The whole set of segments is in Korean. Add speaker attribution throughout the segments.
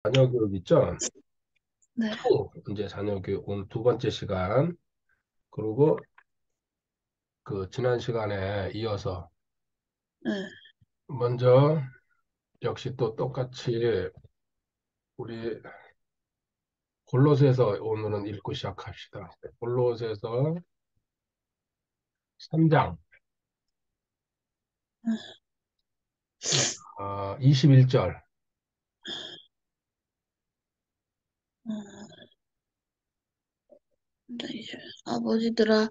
Speaker 1: 자녀 교육 있죠?
Speaker 2: 네,
Speaker 1: 이제 자녀 교육 오늘 두 번째 시간. 그리고 그 지난 시간에 이어서
Speaker 2: 네,
Speaker 1: 먼저 역시 또 똑같이 우리 골로새서 오늘은 읽고 시작합시다. 골로새서 3장 21절.
Speaker 2: 네, 이제 아버지들아,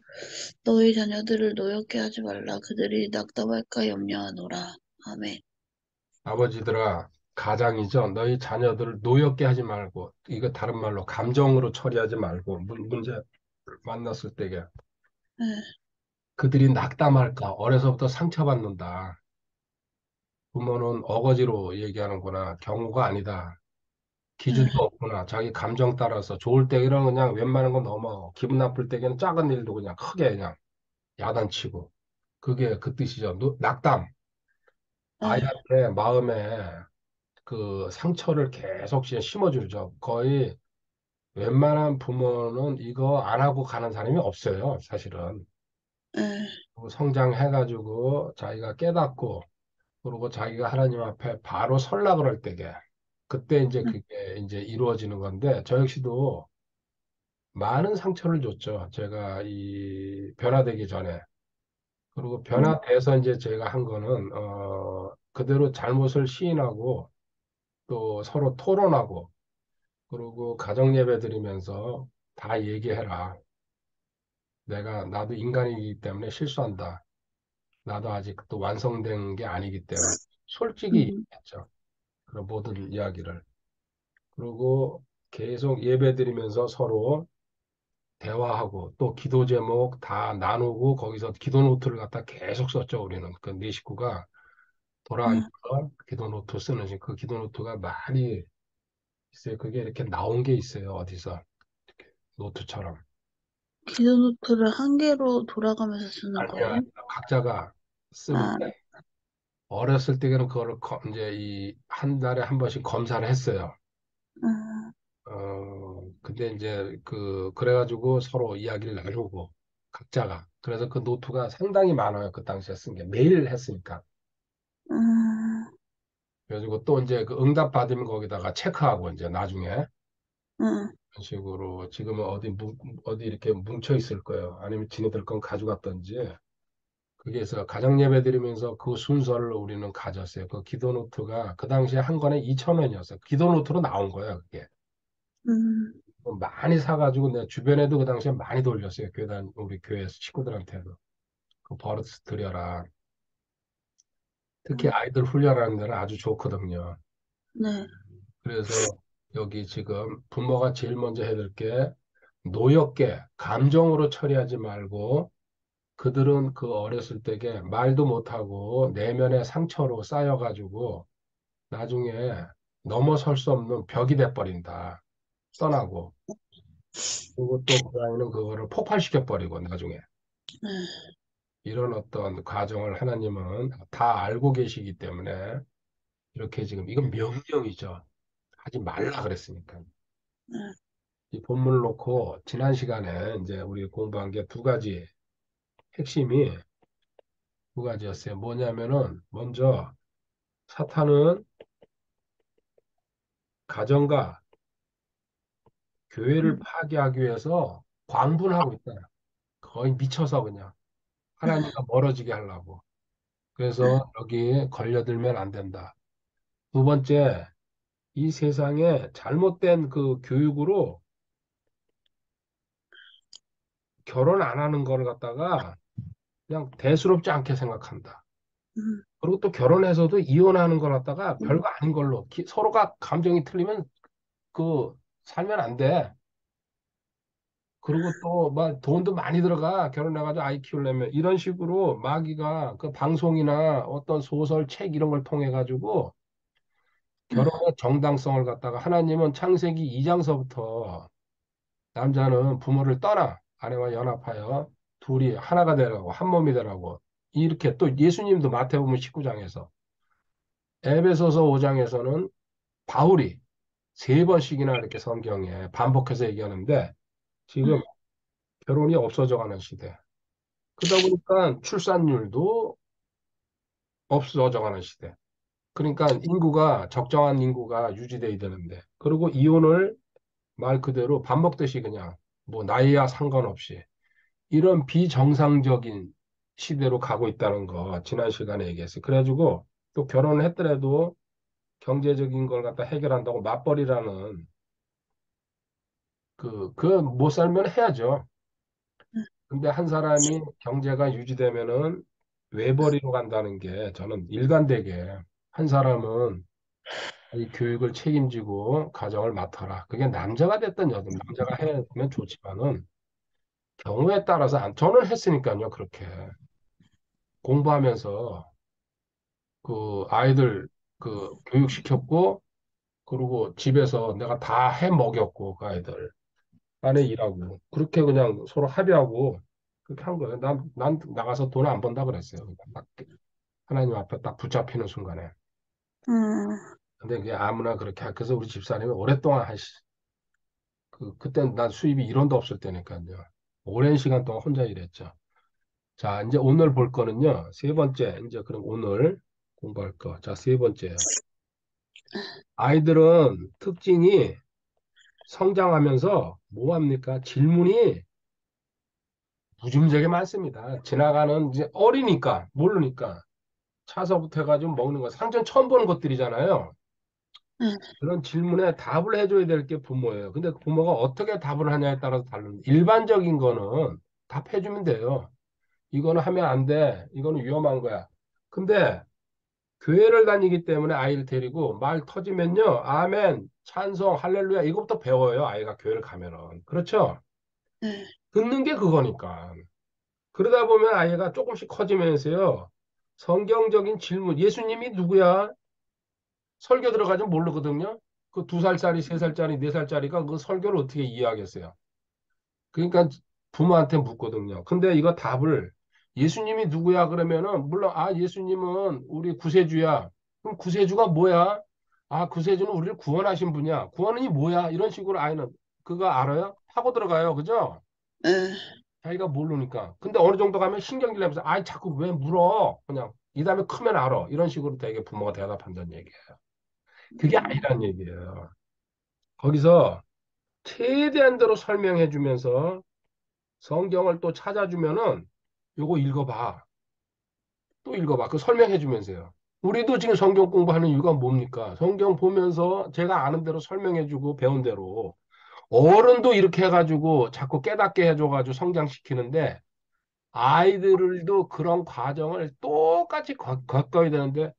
Speaker 2: 너희 자녀들을 노엽게 하지 말라. 그들이 낙담할까 염려하노라. 아멘.
Speaker 1: 아버지들아, 가장이죠. 너희 자녀들을 노엽게 하지 말고, 이거 다른 말로 감정으로 처리하지 말고, 문제 만났을 때게
Speaker 2: 네,
Speaker 1: 그들이 낙담할까, 어려서부터 상처받는다. 부모는 어거지로 얘기하는구나. 경우가 아니다.
Speaker 2: 네,
Speaker 1: 기준도 없구나. 자기 감정 따라서 좋을 때는 그냥 웬만한 건 넘어. 기분 나쁠 때는 작은 일도 그냥 크게 그냥 야단치고. 그게 그 뜻이죠. 낙담.
Speaker 2: 네,
Speaker 1: 아이한테 마음에 그 상처를 계속 심어주죠. 거의 웬만한 부모는 이거 안 하고 가는 사람이 없어요. 사실은.
Speaker 2: 네,
Speaker 1: 성장해가지고 자기가 깨닫고 그리고 자기가 하나님 앞에 바로 설라 그럴 때게 그때 이제
Speaker 2: 네,
Speaker 1: 그게 이제 이루어지는 건데 저 역시도 많은 상처를 줬죠. 제가 이 변화되기 전에. 그리고 변화돼서 이제 제가 한 거는 그대로 잘못을 시인하고 또 서로 토론하고 그리고 가정 예배 드리면서 다 얘기해라. 나도 인간이기 때문에 실수한다. 나도 아직 또 완성된 게 아니기 때문에 솔직히
Speaker 2: 음,
Speaker 1: 얘기했죠. 그런 모든 이야기를. 그리고 계속 예배 드리면서 서로 대화하고 또 기도 제목 다 나누고 거기서 기도 노트를 갖다 계속 썼죠, 우리는. 그 네 식구가 돌아앉아서 기도 노트 쓰는 그 기도 노트가 많이 있어요. 그게 이렇게 나온 게 있어요, 어디서. 이렇게 노트처럼.
Speaker 2: 기도 노트를 한 개로 돌아가면서 쓰는
Speaker 1: 아니야,
Speaker 2: 거예요?
Speaker 1: 각자가 쓰는데
Speaker 2: 아,
Speaker 1: 어렸을 때는 그거를 이제 이 한 달에 한 번씩 검사를 했어요.
Speaker 2: 음,
Speaker 1: 근데 이제 그래가지고 서로 이야기를 나누고, 각자가. 그래서 그 노트가 상당히 많아요. 그 당시에 쓴 게. 매일 했으니까.
Speaker 2: 음,
Speaker 1: 그래가지고 또 이제 그 응답 받으면 거기다가 체크하고, 이제 나중에.
Speaker 2: 음,
Speaker 1: 그런 식으로 지금은 어디 이렇게 뭉쳐 있을 거예요. 아니면 지네들 건 가져갔던지. 그게서 가정 예배 드리면서 그 순서를 우리는 가졌어요. 그 기도 노트가 그 당시에 한 권에 2,000원이었어요. 기도 노트로 나온 거예요, 그게.
Speaker 2: 음,
Speaker 1: 많이 사가지고 내 주변에도 그 당시에 많이 돌렸어요. 우리 교회 식구들한테도. 그 버릇 들여라. 특히
Speaker 2: 음,
Speaker 1: 아이들 훈련하는 데는 아주 좋거든요.
Speaker 2: 네,
Speaker 1: 그래서 여기 지금 부모가 제일 먼저 해야 될 게 노엽게 감정으로 처리하지 말고 그들은 그 어렸을 때게 말도 못하고 내면의 상처로 쌓여가지고 나중에 넘어설 수 없는 벽이 돼버린다. 떠나고. 그리고 또 그 아이는 그거를 폭발시켜버리고 나중에.
Speaker 2: 네,
Speaker 1: 이런 어떤 과정을 하나님은 다 알고 계시기 때문에 이렇게 지금 이건 명령이죠. 하지 말라 그랬으니까.
Speaker 2: 네,
Speaker 1: 이 본문을 놓고 지난 시간에 이제 우리 공부한 게 두 가지 핵심이 두 가지였어요. 뭐냐면은 먼저 사탄은 가정과 교회를
Speaker 2: 음,
Speaker 1: 파괴하기 위해서 광분하고 있다. 거의 미쳐서 그냥 하나님과 멀어지게 하려고.
Speaker 2: 네,
Speaker 1: 그래서 여기에 걸려들면 안 된다. 두 번째, 이 세상에 잘못된 그 교육으로 결혼 안 하는 걸 갖다가 그냥 대수롭지 않게 생각한다.
Speaker 2: 음,
Speaker 1: 그리고 또 결혼해서도 이혼하는 걸 갖다가
Speaker 2: 음,
Speaker 1: 별거 아닌 걸로 서로가 감정이 틀리면 그 살면 안 돼. 그리고 또 막 돈도 많이 들어가 결혼해가지고 아이 키우려면 이런 식으로 마귀가 그 방송이나 어떤 소설 책 이런 걸 통해 가지고 결혼의 정당성을 갖다가 하나님은 창세기 2장서부터 남자는 부모를 떠나 아내와 연합하여 둘이 하나가 되라고 한 몸이 되라고 이렇게 또 예수님도 마태복음 19장에서 에베소서 5장에서는 바울이 세 번씩이나 이렇게 성경에 반복해서 얘기하는데 지금 결혼이 없어져 가는 시대. 그러다 보니까 출산율도 없어져 가는 시대. 그러니까 인구가 적정한 인구가 유지돼야 되는데 그리고 이혼을 말 그대로 밥 먹듯이 그냥 뭐 나이와 상관없이 이런 비정상적인 시대로 가고 있다는 거 지난 시간에 얘기했어요. 그래가지고 또 결혼을 했더라도 경제적인 걸 갖다 해결한다고 맞벌이라는 그 못 살면 해야죠. 근데 한 사람이 경제가 유지되면은 외벌이로 간다는 게 저는 일관되게 한 사람은 이 교육을 책임지고 가정을 맡아라. 그게 남자가 됐든 여든 남자가 해면 좋지만은 경우에 따라서 저는 했으니까요. 그렇게 공부하면서 그 아이들 그 교육시켰고 그리고 집에서 내가 다 해 먹였고 그 아이들 안에 일하고 그렇게 그냥 서로 합의하고 그렇게 한 거예요. 난 나가서 돈 안 번다 그랬어요. 그냥 딱 하나님 앞에 딱 붙잡히는 순간에.
Speaker 2: 음,
Speaker 1: 근데 그게 아무나 그렇게 그래서 우리 집사님이 오랫동안 그땐 난 수입이 1원도 없을 때니까요. 오랜 시간 동안 혼자 일했죠. 자, 이제 오늘 볼 거는요. 세 번째, 이제 그럼 오늘 공부할 거. 자, 세 번째요. 아이들은 특징이 성장하면서 뭐 합니까? 질문이 무지무지하게 많습니다. 지나가는 이제 어리니까 모르니까 차서부터 해가지고 먹는 거 상전 처음 보는 것들이잖아요.
Speaker 2: 음,
Speaker 1: 그런 질문에 답을 해줘야 될 게 부모예요. 근데 그 부모가 어떻게 답을 하냐에 따라서 다른 일반적인 거는 답해주면 돼요. 이거는 하면 안 돼. 이거는 위험한 거야. 근데 교회를 다니기 때문에 아이를 데리고 말 터지면요. 아멘, 찬송, 할렐루야 이것부터 배워요. 아이가 교회를 가면은. 그렇죠?
Speaker 2: 네,
Speaker 1: 듣는 게 그거니까. 그러다 보면 아이가 조금씩 커지면서요. 성경적인 질문, 예수님이 누구야? 설교 들어가면 모르거든요. 그 2살짜리, 3살짜리, 4살짜리가 그 설교를 어떻게 이해하겠어요? 그러니까 부모한테 묻거든요. 근데 이거 답을 예수님이 누구야? 그러면은 물론 예수님은 우리 구세주야. 그럼 구세주가 뭐야? 구세주는 우리를 구원하신 분이야. 구원이 뭐야? 이런 식으로 아이는 그거 알아요? 하고 들어가요. 그죠?
Speaker 2: 네,
Speaker 1: 자기가 모르니까. 근데 어느 정도 가면 신경질 내면서 자꾸 왜 물어? 그냥 이 다음에 크면 알아. 이런 식으로 되게 부모가 대답한다는 얘기예요. 그게 아니란 얘기예요. 거기서 최대한대로 설명해 주면서 성경을 또 찾아주면은 요거 읽어봐. 또 읽어봐. 그 설명해 주면서요. 우리도 지금 성경 공부하는 이유가 뭡니까? 성경 보면서 제가 아는 대로 설명해 주고 배운 대로 어른도 이렇게 해가지고 자꾸 깨닫게 해줘가지고 성장시키는데 아이들도 그런 과정을 똑같이 겪어야 되는데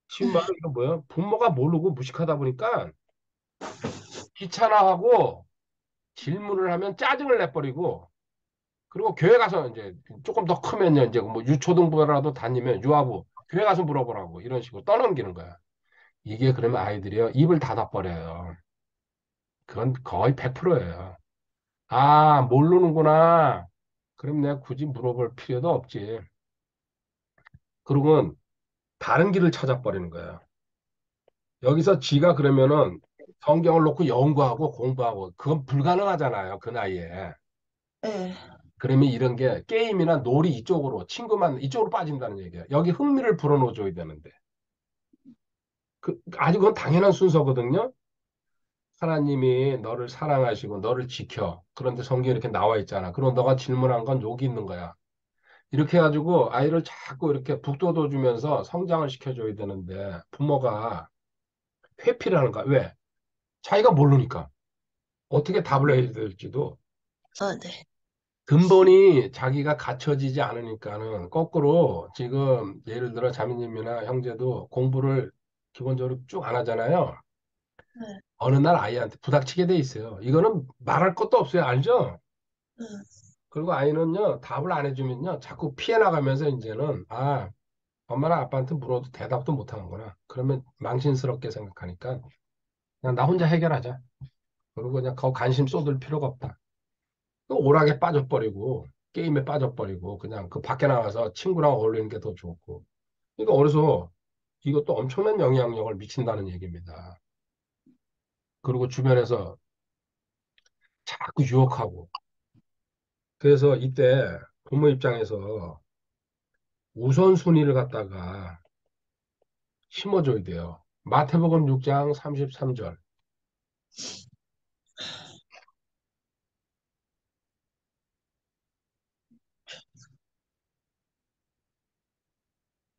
Speaker 1: 지금 말은 이거 뭐야? 부모가 모르고 무식하다 보니까 귀찮아하고 질문을 하면 짜증을 내버리고 그리고 교회 가서 이제 조금 더 크면요 이제 뭐 유초등부라도 다니면 유아부 교회 가서 물어보라고 이런 식으로 떠넘기는 거야. 이게 그러면 아이들이요 입을 닫아버려요. 그건 거의 100%예요. 모르는구나. 그럼 내가 굳이 물어볼 필요도 없지. 그러고는 다른 길을 찾아버리는 거예요. 여기서 지가 그러면은 성경을 놓고 연구하고 공부하고 그건 불가능하잖아요. 그 나이에.
Speaker 2: 네,
Speaker 1: 그러면 이런 게 게임이나 놀이 이쪽으로 친구만 이쪽으로 빠진다는 얘기야. 여기 흥미를 불어넣어줘야 되는데. 아주 그건 당연한 순서거든요. 하나님이 너를 사랑하시고 너를 지켜. 그런데 성경에 이렇게 나와 있잖아. 그럼 너가 질문한 건 여기 있는 거야. 이렇게 해가지고 아이를 자꾸 이렇게 북돋워 주면서 성장을 시켜줘야 되는데 부모가 회피를 하는 거야. 왜? 자기가 모르니까. 어떻게 답을 해야 될지도
Speaker 2: 네,
Speaker 1: 근본이 자기가 갖춰지지 않으니까는 거꾸로 지금 예를 들어 자매님이나 형제도 공부를 기본적으로 쭉 안 하잖아요.
Speaker 2: 네,
Speaker 1: 어느 날 아이한테 부닥치게 돼 있어요. 이거는 말할 것도 없어요. 알죠?
Speaker 2: 네,
Speaker 1: 그리고 아이는요, 답을 안 해주면요, 자꾸 피해 나가면서 이제는, 엄마랑 아빠한테 물어도 대답도 못 하는구나. 그러면 망신스럽게 생각하니까, 그냥 나 혼자 해결하자. 그리고 그냥 거 관심 쏟을 필요가 없다. 또 오락에 빠져버리고 게임에 빠져버리고 그냥 그 밖에 나가서 친구랑 어울리는 게 더 좋고 그러니까 어려서 이것도 엄청난 영향력을 미친다는 얘기입니다. 그리고 주변에서 자꾸 유혹하고. 그래서 이때 부모 입장에서 우선순위를 갖다가 심어줘야 돼요. 마태복음 6장 33절.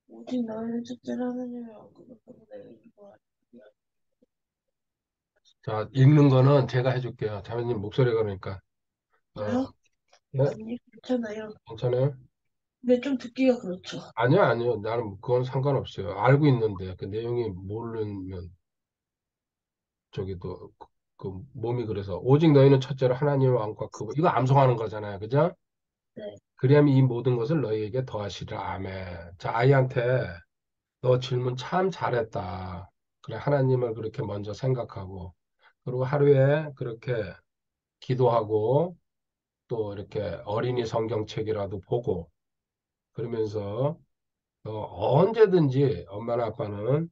Speaker 2: 오직 너희를 첫째로 하나님의 왕국을 보고 내가 이거
Speaker 1: 자, 읽는 거는 제가 해줄게요. 자매님 목소리가 그러니까. 어,
Speaker 2: 알아요?
Speaker 1: 네?
Speaker 2: 아니, 괜찮아요.
Speaker 1: 괜찮아요?
Speaker 2: 근데 좀 듣기가 그렇죠.
Speaker 1: 아니요, 아니요. 나는 그건 상관없어요. 알고 있는데 그 내용이 모르면 저기도 그 몸이 그래서 오직 너희는 첫째로 하나님의 왕과 그 이거 암송하는 거잖아요. 그죠?
Speaker 2: 네.
Speaker 1: 그리하면 이 모든 것을 너희에게 더하시리라. 아멘. 자, 아이한테 너 질문 참 잘했다. 그래, 하나님을 그렇게 먼저 생각하고 그리고 하루에 그렇게 기도하고 또 이렇게 어린이 성경책이라도 보고 그러면서 언제든지 엄마나 아빠는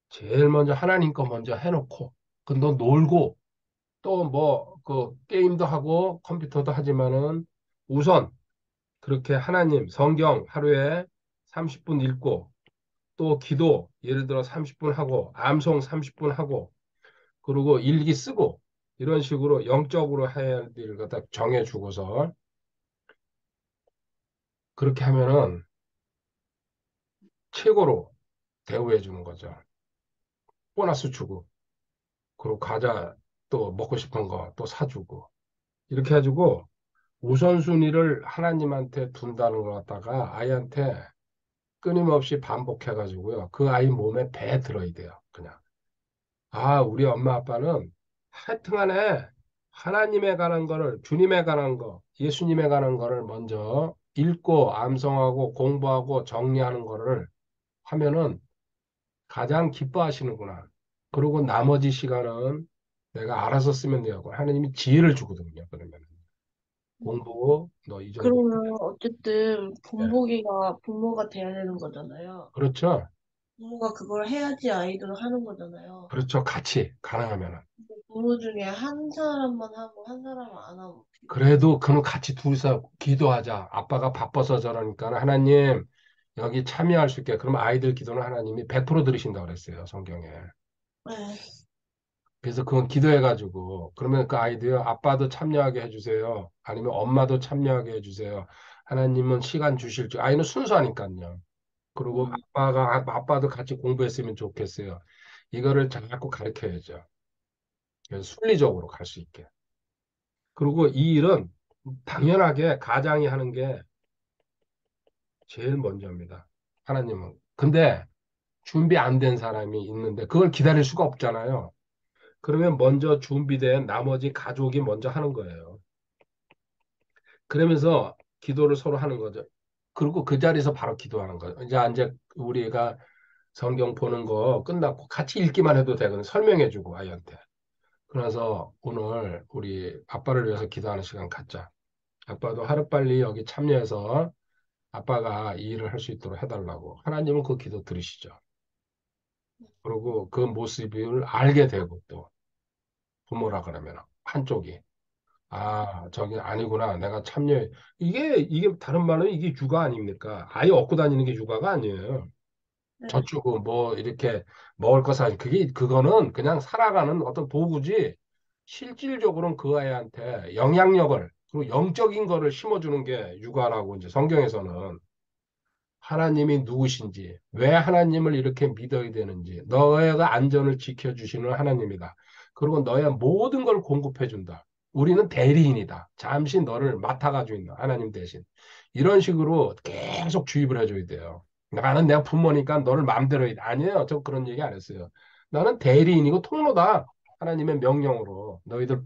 Speaker 1: 제일 먼저 하나님 거 먼저 해놓고 그 너 놀고 또 뭐 그 게임도 하고 컴퓨터도 하지만은 우선 그렇게 하나님 성경 하루에 30분 읽고 또 기도 예를 들어 30분 하고 암송 30분 하고 그리고 일기 쓰고 이런 식으로 영적으로 해야 할 일을 갖다 정해주고서 그렇게 하면은 최고로 대우해 주는 거죠. 보너스 주고 그리고 과자 또 먹고 싶은 거 또 사주고 이렇게 해주고 우선순위를 하나님한테 둔다는 걸 갖다가 아이한테 끊임없이 반복해가지고요. 그 아이 몸에 배 들어야 돼요. 그냥. 아, 우리 엄마 아빠는 하여튼간에 하나님에 관한 거를, 주님에 관한 거, 예수님에 관한 거를 먼저 읽고 암송하고 공부하고 정리하는 거를 하면은 가장 기뻐하시는구나. 그리고 나머지 시간은 내가 알아서 쓰면 되고 하나님이 지혜를 주거든요. 그러면 공부 너 이 정도.
Speaker 2: 그러면 어쨌든
Speaker 1: 네.
Speaker 2: 본보기가 부모가 돼야 되는 거잖아요.
Speaker 1: 그렇죠.
Speaker 2: 부모가 그걸 해야지 아이도 하는 거잖아요.
Speaker 1: 그렇죠. 같이 가능하면은.
Speaker 2: 근데 부모 중에 한 사람만 하고 한 사람은 안 하고 어떻게 돼요?
Speaker 1: 그래도 그는 같이 둘이서 기도하자. 아빠가 바빠서 저러니까 하나님 여기 참여할 수 있게. 그러면 아이들 기도는 하나님이 100% 들으신다고 그랬어요. 성경에.
Speaker 2: 네.
Speaker 1: 그래서 그건 기도해가지고 그러면 그 아이도요. 아빠도 참여하게 해주세요. 아니면 엄마도 참여하게 해주세요. 하나님은 시간 주실 줄. 아이는 순수하니까요. 그리고
Speaker 2: 음,
Speaker 1: 아빠도 같이 공부했으면 좋겠어요. 이거를 자꾸 가르쳐야죠. 그래서 순리적으로 갈 수 있게. 그리고 이 일은 당연하게 가장이 하는 게 제일 먼저입니다. 하나님은. 근데 준비 안 된 사람이 있는데 그걸 기다릴 수가 없잖아요. 그러면 먼저 준비된 나머지 가족이 먼저 하는 거예요. 그러면서 기도를 서로 하는 거죠. 그리고 그 자리에서 바로 기도하는 거예요. 이제 우리가 성경 보는 거 끝났고 같이 읽기만 해도 되거든. 설명해주고 아이한테. 그래서 오늘 우리 아빠를 위해서 기도하는 시간 갖자. 아빠도 하루빨리 여기 참여해서 아빠가 이 일을 할 수 있도록 해달라고. 하나님은 그 기도 들으시죠. 그리고 그 모습을 알게 되고 또 부모라 그러면 한쪽이 저기 아니구나. 내가 참여 이게 다른 말은 이게 육아 아닙니까? 아예 얻고 다니는 게 육아가 아니에요.
Speaker 2: 네.
Speaker 1: 저쪽은 뭐 이렇게 먹을 거 사, 그거는 그냥 살아가는 어떤 도구지, 실질적으로는 그 아이한테 영향력을, 그리고 영적인 거를 심어주는 게 육아라고 이제 성경에서는 하나님이 누구신지, 왜 하나님을 이렇게 믿어야 되는지, 너의 안전을 지켜주시는 하나님이다. 그리고 너의 모든 걸 공급해준다. 우리는 대리인이다. 잠시 너를 맡아가지고 있는 하나님 대신. 이런 식으로 계속 주입을 해줘야 돼요. 나는 내가 부모니까 너를 마음대로 해. 아니에요. 저 그런 얘기 안 했어요. 나는 대리인이고 통로다. 하나님의 명령으로 너희들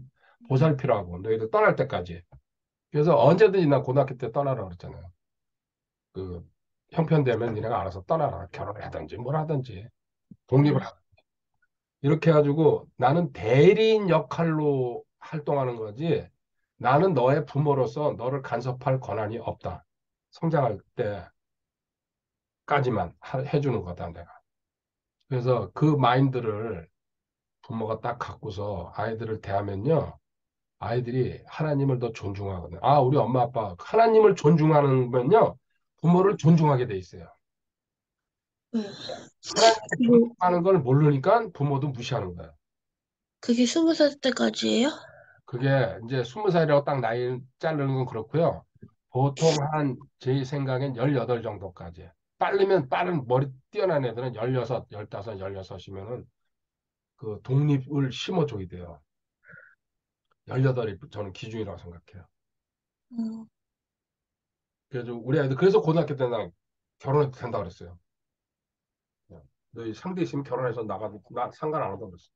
Speaker 1: 보살피라고 너희들 떠날 때까지. 그래서 언제든지 난 고등학교 때 떠나라고 그랬잖아요. 그 형편되면 니네가 알아서 떠나라. 결혼을 하든지 뭘 하든지 독립을
Speaker 2: 네.
Speaker 1: 하든지. 이렇게 해가지고 나는 대리인 역할로 활동하는 거지. 나는 너의 부모로서 너를 간섭할 권한이 없다. 성장할 때까지만 해주는 거다, 내가. 그래서 그 마인드를 부모가 딱 갖고서 아이들을 대하면요. 아이들이 하나님을 더 존중하거든요. 아, 우리 엄마 아빠 하나님을 존중하는면요. 부모를 존중하게 돼 있어요.
Speaker 2: 응.
Speaker 1: 하나님을
Speaker 2: 뭐,
Speaker 1: 존중하는 걸 모르니까 부모도 무시하는 거예요.
Speaker 2: 그게 20살 때까지예요?
Speaker 1: 그게 이제 20살이라고 딱 나이 자르는 건 그렇고요. 보통 한 제 생각엔 18 정도까지. 빠르면 빠른 머리 뛰어난 애들은 16, 15, 16이면은 그 독립을 심어줘야 돼요. 18이 저는 기준이라고 생각해요.
Speaker 2: 응.
Speaker 1: 그래서 우리 아이들 그래서 고등학교 때 나 결혼해도 된다 그랬어요. 너희 상대 있으면 결혼해서 나가도 나 상관 안 한다고 그랬어.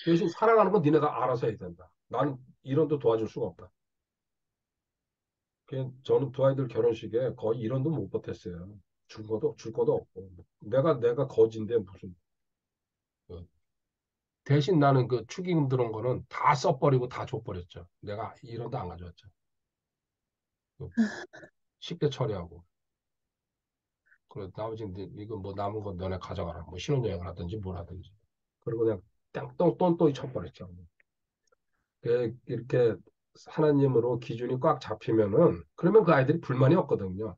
Speaker 1: 대신 사랑하는 건 니네가 알아서 해야 된다. 나는 이런도 도와줄 수가 없다. 저는 두 아이들 결혼식에 거의 1원도 못 보탰어요. 줄 것도 없고. 내가 거지인데 무슨. 그 대신 나는 그 축의금 들어온 거는 다 써버리고 다 줘버렸죠. 내가 1원도 안 가져왔죠. 그 쉽게 처리하고. 그래, 나머지 이거 뭐 남은 건 너네 가져가라. 뭐 신혼여행을 하든지 뭘 하든지. 그리고 그냥 똥똥똥 쳐버렸죠. 이렇게 하나님으로 기준이 꽉 잡히면은 그러면 그 아이들이 불만이 없거든요.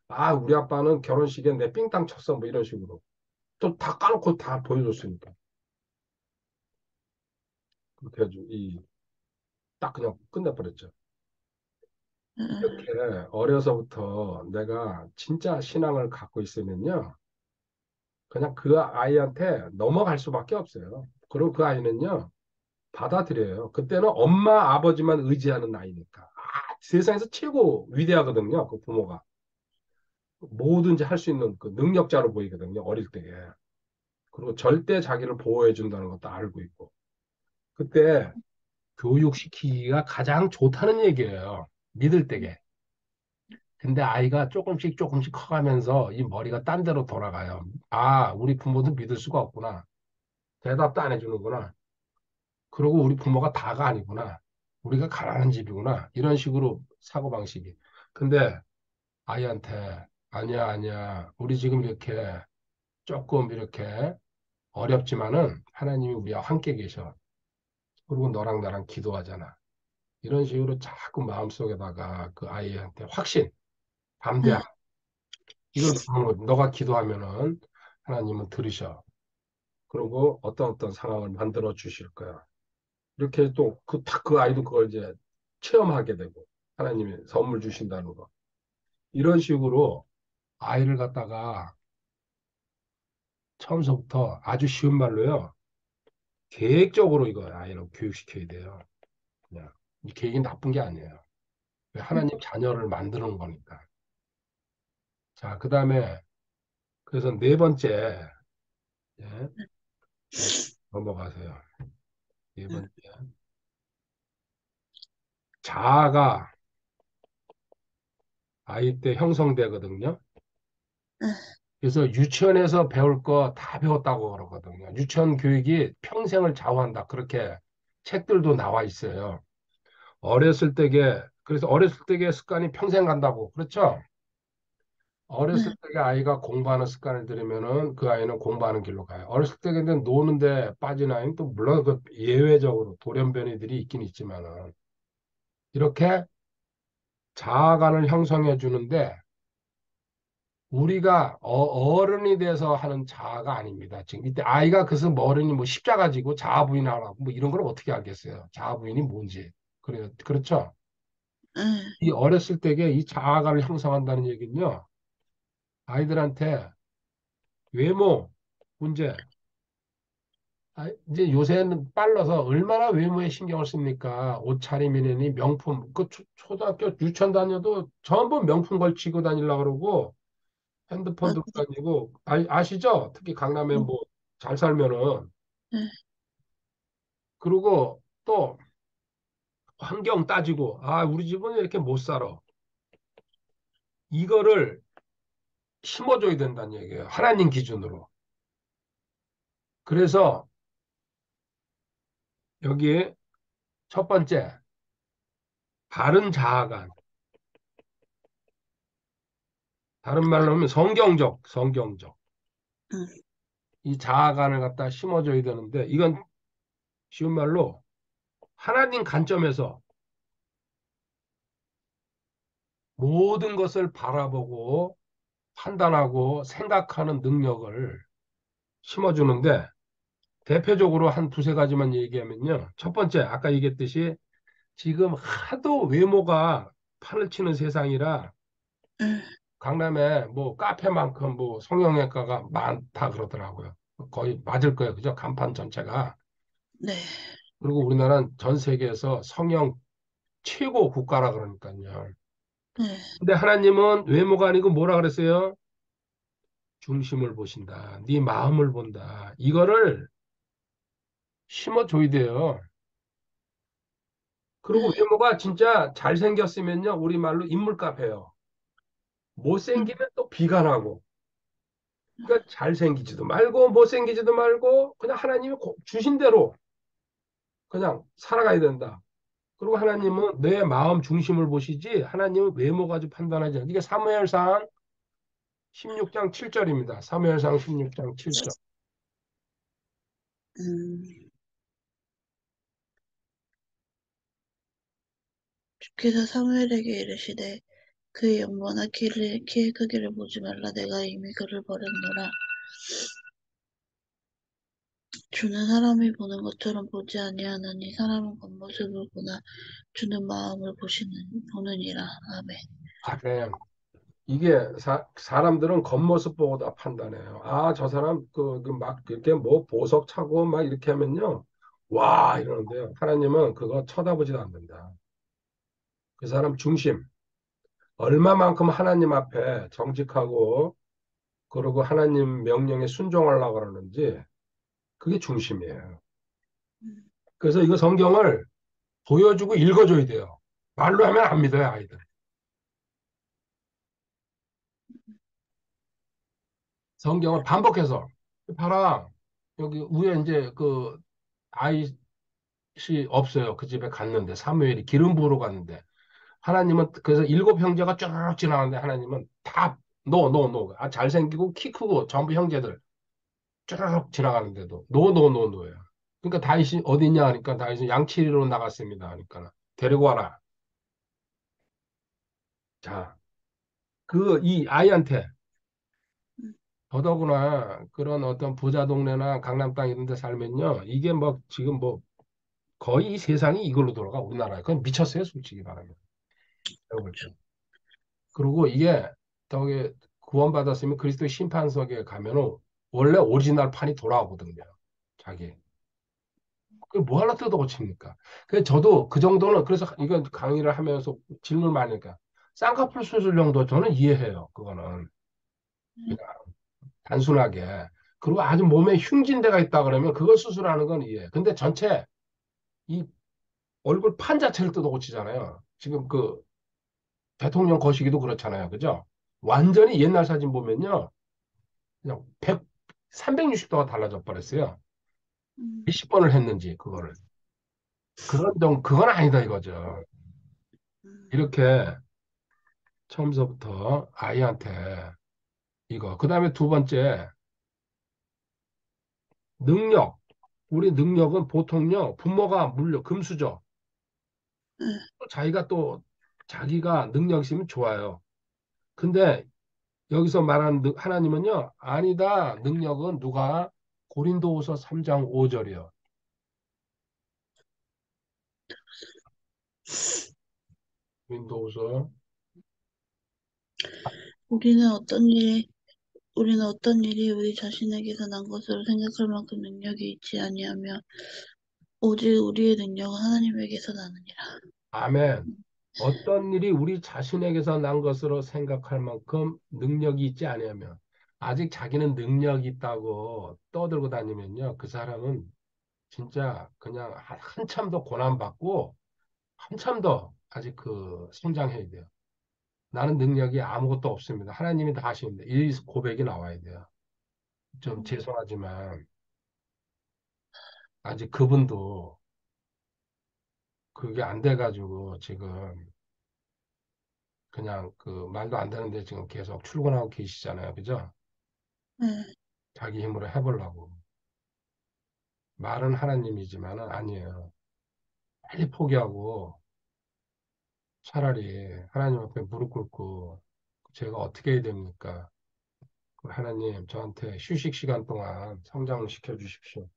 Speaker 1: 아, 우리 아빠는 결혼식에 내 삥땅 쳤어. 뭐 이런 식으로. 또 다 까놓고 다 보여줬으니까. 그렇게 해가지고 딱 그냥 끝내버렸죠.
Speaker 2: 응.
Speaker 1: 이렇게 어려서부터 내가 진짜 신앙을 갖고 있으면요. 그냥 그 아이한테 넘어갈 수밖에 없어요. 그리고 그 아이는요. 받아들여요. 그때는 엄마, 아버지만 의지하는 나이니까. 세상에서 최고 위대하거든요. 그 부모가. 뭐든지 할 수 있는 그 능력자로 보이거든요. 어릴 때에. 그리고 절대 자기를 보호해 준다는 것도 알고 있고. 그때 교육시키기가 가장 좋다는 얘기예요. 믿을 때게. 근데 아이가 조금씩 조금씩 커가면서 이 머리가 딴 데로 돌아가요. 아, 우리 부모도 믿을 수가 없구나. 대답도 안 해주는구나. 그리고 우리 부모가 다가 아니구나. 우리가 가난한 집이구나. 이런 식으로 사고방식이. 근데 아이한테 아니야, 아니야. 우리 지금 이렇게 조금 이렇게 어렵지만은 하나님이 우리와 함께 계셔. 그리고 너랑 나랑 기도하잖아. 이런 식으로 자꾸 마음속에다가 그 아이한테 확신,
Speaker 2: 응.
Speaker 1: 담대함, 이걸 주는 거지. 너가 기도하면은 하나님은 들으셔. 그리고 어떤 상황을 만들어 주실 거야. 이렇게 또 그 아이도 그걸 이제 체험하게 되고 하나님이 선물 주신다는 거. 이런 식으로 아이를 갖다가 처음서부터 아주 쉬운 말로요. 계획적으로 이거 아이를 교육시켜야 돼요. 그냥 이 계획이 나쁜 게 아니에요. 하나님 자녀를 만드는 거니까. 자, 그 다음에 그래서 네 번째 예, 예, 넘어가세요. 네
Speaker 2: 응.
Speaker 1: 번째 자아가 아이 때 형성되거든요.
Speaker 2: 응.
Speaker 1: 그래서 유치원에서 배울 거 다 배웠다고 그러거든요. 유치원 교육이 평생을 좌우한다. 그렇게 책들도 나와 있어요. 어렸을 때게 그래서 어렸을 때의 습관이 평생 간다고. 그렇죠? 어렸을
Speaker 2: 응.
Speaker 1: 때 아이가 공부하는 습관을 들이면은 그 아이는 공부하는 길로 가요. 어렸을 때 근데 노는데 빠진 아이는 또 물론 그 예외적으로 돌연변이들이 있긴 있지만은 이렇게 자아관을 형성해 주는데 우리가 어른이 돼서 하는 자아가 아닙니다. 지금 이때 아이가 그래서 뭐 어른이 뭐 십자가 지고 자아 부인하라고 뭐 이런 걸 어떻게 알겠어요? 자아 부인이 뭔지. 그래요. 그렇죠?
Speaker 2: 응.
Speaker 1: 이 어렸을 때에 이 자아관을 형성한다는 얘기는요. 아이들한테 외모 문제 이제 요새는 빨라서 얼마나 외모에 신경을 씁니까? 옷차림이니 명품, 그 초등학교 유치원 다녀도 전부 명품 걸치고 다니려고 그러고 핸드폰 들고
Speaker 2: 맞아.
Speaker 1: 다니고 아시죠? 특히 강남에
Speaker 2: 응.
Speaker 1: 뭐 잘 살면은
Speaker 2: 응.
Speaker 1: 그리고 또 환경 따지고 아 우리 집은 이렇게 못 살아. 이거를 심어줘야 된다는 얘기예요. 하나님 기준으로. 그래서 여기 첫 번째 바른 자아관. 다른 말로 하면 성경적.
Speaker 2: 응.
Speaker 1: 이 자아관을 갖다 심어줘야 되는데 이건 쉬운 말로 하나님 관점에서 모든 것을 바라보고 판단하고 생각하는 능력을 심어주는데 대표적으로 한 두세 가지만 얘기하면요. 첫 번째, 아까 얘기했듯이 지금 하도 외모가 판을 치는 세상이라
Speaker 2: 응,
Speaker 1: 강남에 뭐 카페만큼 뭐 성형외과가 많다 그러더라고요. 거의 맞을 거예요. 그죠? 간판 전체가.
Speaker 2: 네,
Speaker 1: 그리고 우리나라는 전 세계에서 성형 최고 국가라 그러니까요.
Speaker 2: 네,
Speaker 1: 근데 하나님은 외모가 아니고 뭐라 그랬어요? 중심을 보신다. 네 마음을 본다. 이거를 심어줘야 돼요. 그리고
Speaker 2: 네,
Speaker 1: 외모가 진짜 잘생겼으면요. 우리말로 인물 카페예요.
Speaker 2: 응,
Speaker 1: 못생기면 또 비관하고. 그러니까 잘생기지도 말고 못생기지도 말고 그냥 하나님이 주신 대로 그냥 살아가야 된다. 그리고 하나님은 내 마음 중심을 보시지 하나님은 외모 가지고 판단하지 않아요. 이게 사무엘상 16장 7절입니다. 사무엘상 16장 7절.
Speaker 2: 음. 주께서 사무엘에게 이르시되 그의 영모나 키의 크기를 보지 말라 내가 이미 그를 버렸노라. 주는 사람이 보는 것처럼 보지 아니하느니 사람은 겉모습을 보나 주는 마음을 보느니라. 아멘.
Speaker 1: 아멘. 이게 사람들은 겉모습 보고 다 판단해요. 아, 저 사람 막 이렇게 뭐 보석 차고 막 이렇게 하면요. 와, 이러는데요. 하나님은 그거 쳐다보지도 않는다. 그 사람 중심. 얼마만큼 하나님 앞에 정직하고 그리고 하나님 명령에 순종하려고 그러는지 그게 중심이에요.
Speaker 2: 음,
Speaker 1: 그래서 이거 성경을 보여주고 읽어줘야 돼요. 말로 하면 안 믿어요, 아이들. 성경을 반복해서. 봐라. 여기 위에 이제 그 아이 없어요. 그 집에 갔는데 사무엘이 기름 부으러 갔는데 하나님은 그래서 일곱 형제가 쭉 지나가는데 하나님은 다 노. 아, 잘생기고 키 크고 전부 형제들 쭉 지나가는데도 노예요. 그러니까 다윗이 어디 있냐 하니까 다윗은 양치리로 나갔습니다 하니까 데리고 와라. 자, 이 아이한테
Speaker 2: 음,
Speaker 1: 더더구나 그런 어떤 부자 동네나 강남 땅 이런 데 살면요. 이게 뭐 지금 뭐 거의 이 세상이 이걸로 돌아가 우리나라에. 그건 미쳤어요, 솔직히 말하면. 제가 볼 때. 그리고 이게 저기 구원받았으면 그리스도 심판석에 가면은 원래 오리지널 판이 돌아오거든요. 자기. 그게 뭐 하나 뜯어고칩니까? 그래서 저도 그 정도는 그래서 이건 강의를 하면서 질문 많이 하니까 쌍꺼풀 수술 정도 저는 이해해요. 그거는
Speaker 2: 음,
Speaker 1: 그냥 단순하게. 그리고 아주 몸에 흉진대가 있다 그러면 그걸 수술하는 건 이해. 근데 전체 이 얼굴 판 자체를 뜯어고치잖아요. 지금 그 대통령 거시기도 그렇잖아요. 그죠? 완전히 옛날 사진 보면요. 그냥 360도가 달라져 버렸어요.
Speaker 2: 음,
Speaker 1: 몇십 번을 했는지, 그거를. 그건 아니다 이거죠.
Speaker 2: 음,
Speaker 1: 이렇게 처음서부터 아이한테 이거. 그 다음에 두 번째, 능력. 우리 능력은 보통요, 부모가 물려, 금수저.
Speaker 2: 음,
Speaker 1: 자기가 또, 자기가 능력 있으면 좋아요. 근데 여기서 말하는 하나님은요, 아니다. 능력은 누가? 고린도후서 3장 5절이요. 고린도후서
Speaker 2: 우리는 어떤 일이 우리는 어떤 일이 우리 자신에게서 난 것으로 생각할 만큼 능력이 있지 아니하며 오직 우리의 능력은 하나님에게서 나느니라.
Speaker 1: 아멘. 어떤 일이 우리 자신에게서 난 것으로 생각할 만큼 능력이 있지 않으면 아직 자기는 능력이 있다고 떠들고 다니면요. 그 사람은 진짜 그냥 한참 더 고난받고 한참 더 아직 그 성장해야 돼요. 나는 능력이 아무것도 없습니다. 하나님이 다 하시는데 이 고백이 나와야 돼요. 좀
Speaker 2: 음,
Speaker 1: 죄송하지만 아직 그분도 그게 안 돼가지고 지금 그냥 그 말도 안 되는데 지금 계속 출근하고 계시잖아요. 그죠?
Speaker 2: 네,
Speaker 1: 자기 힘으로 해보려고. 말은 하나님이지만은 아니에요. 빨리 포기하고 차라리 하나님 앞에 무릎 꿇고 제가 어떻게 해야 됩니까? 하나님, 저한테 휴식 시간 동안 성장을 시켜 주십시오.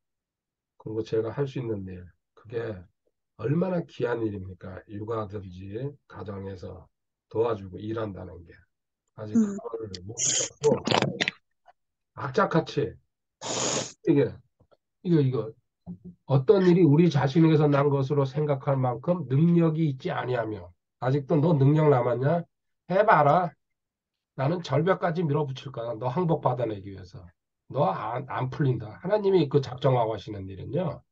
Speaker 1: 그리고 제가 할 수 있는 일, 그게 얼마나 귀한 일입니까? 육아든지 가정에서 도와주고 일한다는 게. 아직
Speaker 2: 음,
Speaker 1: 그걸 못 붙잡고 악착같이 이게 이거 어떤 일이 우리 자신에게서 난 것으로 생각할 만큼 능력이 있지 아니하며 아직도 너 능력 남았냐? 해봐라. 나는 절벽까지 밀어붙일 거야. 너 항복 받아내기 위해서. 너 안 풀린다. 하나님이 그 작정하고 하시는 일은요.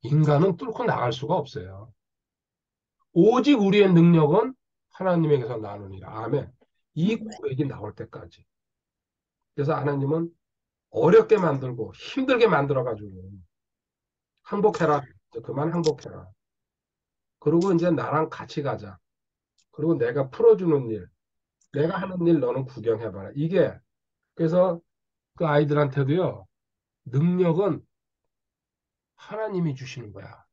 Speaker 1: 인간은 뚫고 나갈 수가 없어요. 오직 우리의 능력은 하나님에게서 나누니라. 아멘. 이 고백이 나올 때까지. 그래서 하나님은 어렵게 만들고 힘들게 만들어가지고 항복해라. 이제 그만 항복해라. 그리고 이제 나랑 같이 가자. 그리고 내가 풀어주는 일, 내가 하는 일 너는 구경해봐라. 이게 그래서 그 아이들한테도요. 능력은 하나님이 주시는 거야.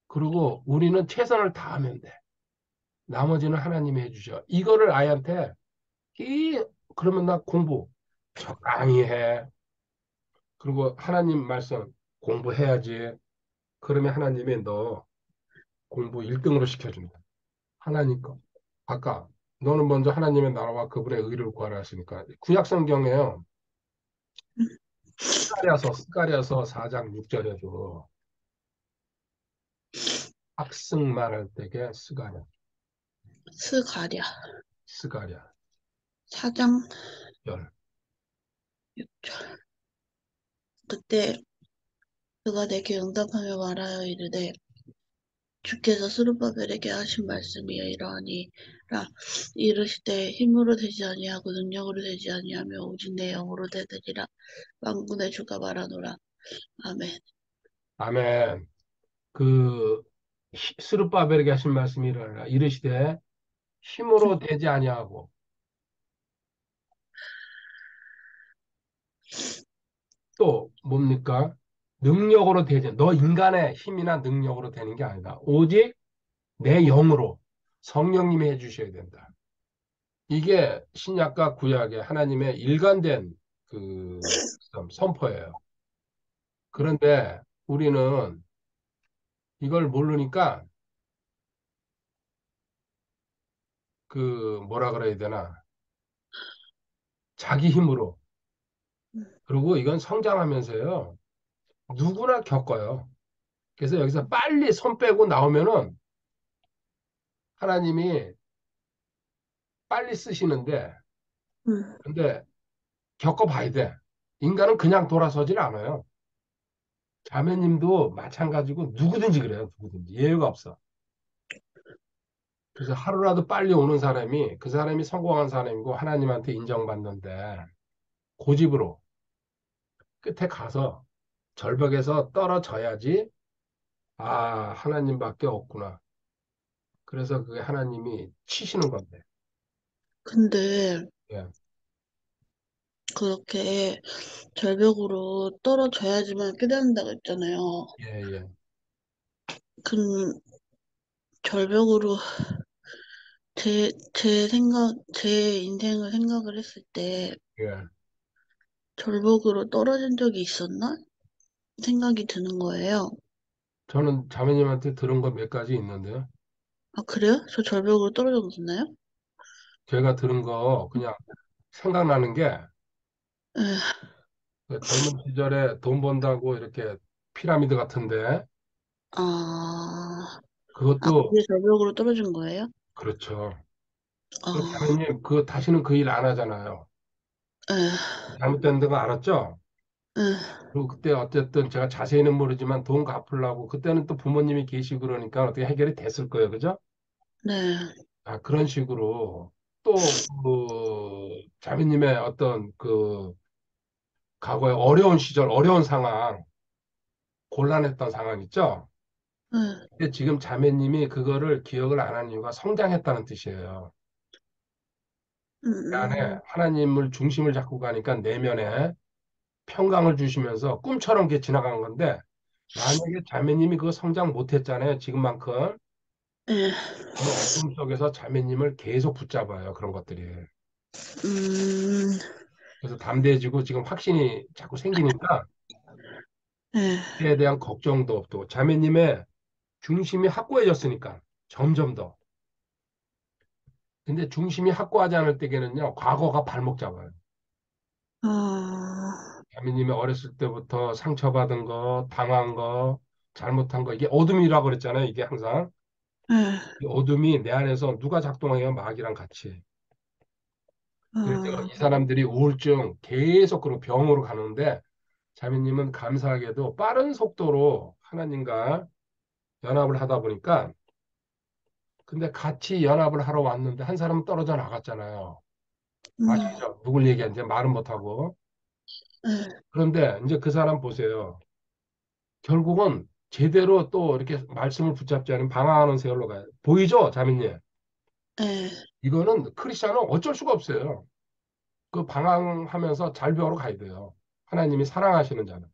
Speaker 1: 그리고 우리는 최선을 다하면 돼. 나머지는 하나님이 해주셔. 이거를 아이한테 이 그러면 나 공부 적당히 해. 그리고 하나님 말씀 공부해야지. 그러면 하나님이 너 공부 1등으로 시켜준다. 하나님 거. 아까 너는 먼저 하나님의 나라와 그분의 의를 구하라 하시니까 구약 성경에요. 스가랴서 4장 6절에도 학승 말할 때게
Speaker 2: 스가랴
Speaker 1: 스가랴
Speaker 2: 4장
Speaker 1: 열.
Speaker 2: 6절. 그때 그가 내게 응답하며 말하여 이르되 주께서 스룹바벨에게 하신 말씀이 이러하니라. 이르시되 힘으로 되지 아니하고 능력으로 되지 아니하며 오직 내 영으로 되리라. 만군의 주가 말하노라. 아멘.
Speaker 1: 아멘. 그 스룹바벨에게 하신 말씀이 이르시되 힘으로 되지 아니하고 또 뭡니까? 능력으로 되지. 너 인간의 힘이나 능력으로 되는 게 아니다. 오직 내 영으로 성령님이 해주셔야 된다. 이게 신약과 구약의 하나님의 일관된 그 선포예요. 그런데 우리는 이걸 모르니까 그 뭐라 그래야 되나? 자기 힘으로. 그리고 이건 성장하면서요. 누구나 겪어요. 그래서 여기서 빨리 손 빼고 나오면은 하나님이 빨리 쓰시는데
Speaker 2: 음,
Speaker 1: 근데 겪어봐야 돼. 인간은 그냥 돌아서질 않아요. 자매님도 마찬가지고 누구든지 그래요. 누구든지. 예외가 없어. 그래서 하루라도 빨리 오는 사람이 그 사람이 성공한 사람이고 하나님한테 인정받는데 고집으로 끝에 가서 절벽에서 떨어져야지 아, 하나님밖에 없구나. 그래서 그게 하나님이 치시는 건데.
Speaker 2: 근데
Speaker 1: 예,
Speaker 2: 그렇게 절벽으로 떨어져야지만 깨닫는다고 했잖아요.
Speaker 1: 예, 예,
Speaker 2: 그 절벽으로 제 인생을 생각을 했을 때
Speaker 1: 예.
Speaker 2: 절벽으로 떨어진 적이 있었나? 생각이 드는 거예요.
Speaker 1: 저는 자매님한테 들은 거 몇 가지 있는데요.
Speaker 2: 아, 그래요? 저 절벽으로 떨어졌나요?
Speaker 1: 제가 들은 거 그냥 생각나는 게
Speaker 2: 에,
Speaker 1: 그 젊은 시절에 돈 번다고 이렇게 피라미드 같은데
Speaker 2: 아,
Speaker 1: 그것도
Speaker 2: 그게 절벽으로 떨어진 거예요?
Speaker 1: 그렇죠. 그
Speaker 2: 아,
Speaker 1: 자매님 그 다시는 그 일 안 하잖아요.
Speaker 2: 에,
Speaker 1: 잘못된 거 알았죠?
Speaker 2: 에,
Speaker 1: 그리고 그때 어쨌든 제가 자세히는 모르지만 돈 갚으려고 그때는 또 부모님이 계시고 그러니까 어떻게 해결이 됐을 거예요. 그죠?
Speaker 2: 네,
Speaker 1: 아, 그런 식으로 또 그 자매님의 어떤 그 과거의 어려운 시절, 어려운 상황, 곤란했던 상황 있죠?
Speaker 2: 에,
Speaker 1: 근데 지금 자매님이 그거를 기억을 안 하는 이유가 성장했다는 뜻이에요.
Speaker 2: 음,
Speaker 1: 그 안에 하나님을 중심을 잡고 가니까 내면에 평강을 주시면서 꿈처럼 이렇게 지나간 건데 만약에 자매님이 그 성장 못했잖아요. 지금만큼.
Speaker 2: 예,
Speaker 1: 그 어둠 속에서 자매님을 계속 붙잡아요. 그런 것들이.
Speaker 2: 음,
Speaker 1: 그래서 담대해지고 지금 확신이 자꾸 생기니까
Speaker 2: 예,
Speaker 1: 그에 대한 걱정도 없고 자매님의 중심이 확고해졌으니까 점점 더. 근데 중심이 확고하지 않을 때에는요, 과거가 발목 잡아요.
Speaker 2: 아,
Speaker 1: 자매님이 어렸을 때부터 상처받은 거, 당한 거, 잘못한 거, 이게 어둠이라고 그랬잖아요. 이게 항상.
Speaker 2: 예,
Speaker 1: 이 어둠이 내 안에서 누가 작동해요? 마귀랑 같이. 그래서
Speaker 2: 아,
Speaker 1: 이 사람들이 우울증 계속 그런 병으로 가는데 자매님은 감사하게도 빠른 속도로 하나님과 연합을 하다 보니까 근데 같이 연합을 하러 왔는데 한 사람은 떨어져 나갔잖아요.
Speaker 2: 음,
Speaker 1: 아시죠? 누굴 얘기하는지 말은 못하고.
Speaker 2: 예,
Speaker 1: 그런데 이제 그 사람 보세요. 결국은 제대로 또 이렇게 말씀을 붙잡지 않으면 방황하는 세월로 가요. 보이죠, 자매님?
Speaker 2: 예,
Speaker 1: 이거는 크리스천은 어쩔 수가 없어요. 그 방황하면서 절벽으로 가야 돼요. 하나님이 사랑하시는 자는.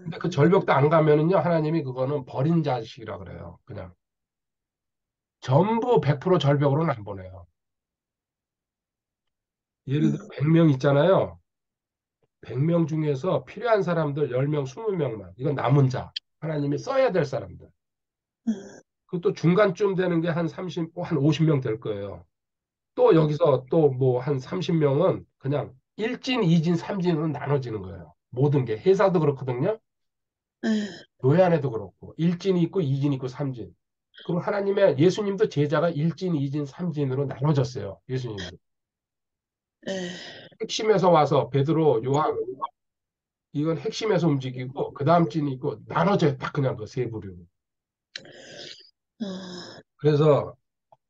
Speaker 1: 근데 그
Speaker 2: 음,
Speaker 1: 절벽도 안 가면은요, 하나님이 그거는 버린 자식이라 그래요. 그냥. 전부 100% 절벽으로는 안 보내요. 예를 들어
Speaker 2: 음,
Speaker 1: 100명 있잖아요. 100명 중에서 필요한 사람들 10명, 20명만. 이건 남은 자. 하나님이 써야 될 사람들.
Speaker 2: 음,
Speaker 1: 그것도 중간쯤 되는 게 한 30, 한 50명 될 거예요. 또 여기서 또 뭐 한 30명은 그냥 1진, 2진, 3진으로 나눠지는 거예요. 모든 게. 회사도 그렇거든요.
Speaker 2: 예,
Speaker 1: 교회 안에도 그렇고. 1진이 있고 2진이 있고 3진. 그리고 하나님의 예수님도 제자가 1진, 2진, 3진으로 나눠졌어요. 예수님도.
Speaker 2: 예,
Speaker 1: 핵심에서 와서 베드로, 요한 이건 핵심에서 움직이고 그 다음 찐이 있고 나눠져요. 딱 그냥 그 세 부류.
Speaker 2: 아,
Speaker 1: 그래서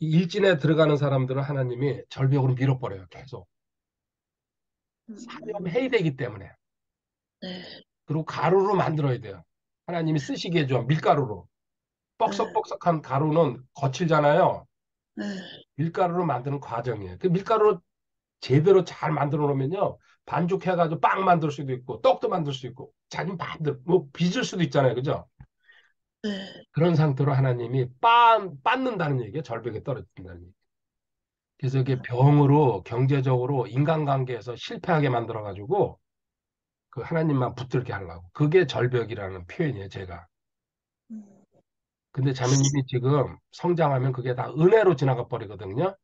Speaker 1: 이 일진에 들어가는 사람들은 하나님이 절벽으로 밀어버려요. 계속. 사명해야 되기 때문에.
Speaker 2: 네,
Speaker 1: 그리고 가루로 만들어야 돼요. 하나님이 쓰시게 해줘. 밀가루로.
Speaker 2: 예,
Speaker 1: 뻑석뻑석한 가루는 거칠잖아요.
Speaker 2: 예,
Speaker 1: 밀가루로 만드는 과정이에요. 그 밀가루 제대로 잘 만들어 놓으면요. 반죽해가지고 빵 만들 수도 있고, 떡도 만들 수 있고, 자기 마음대로, 뭐, 빚을 수도 있잖아요. 그죠?
Speaker 2: 예,
Speaker 1: 그런 상태로 하나님이 빻는다는 얘기예요. 절벽에 떨어진다는 얘기. 그래서 이게 병으로, 경제적으로, 인간관계에서 실패하게 만들어가지고, 그 하나님만 붙들게 하려고. 그게 절벽이라는 표현이에요, 제가.
Speaker 2: 음,
Speaker 1: 근데 자매님이 지금 성장하면 그게 다 은혜로 지나가 버리거든요.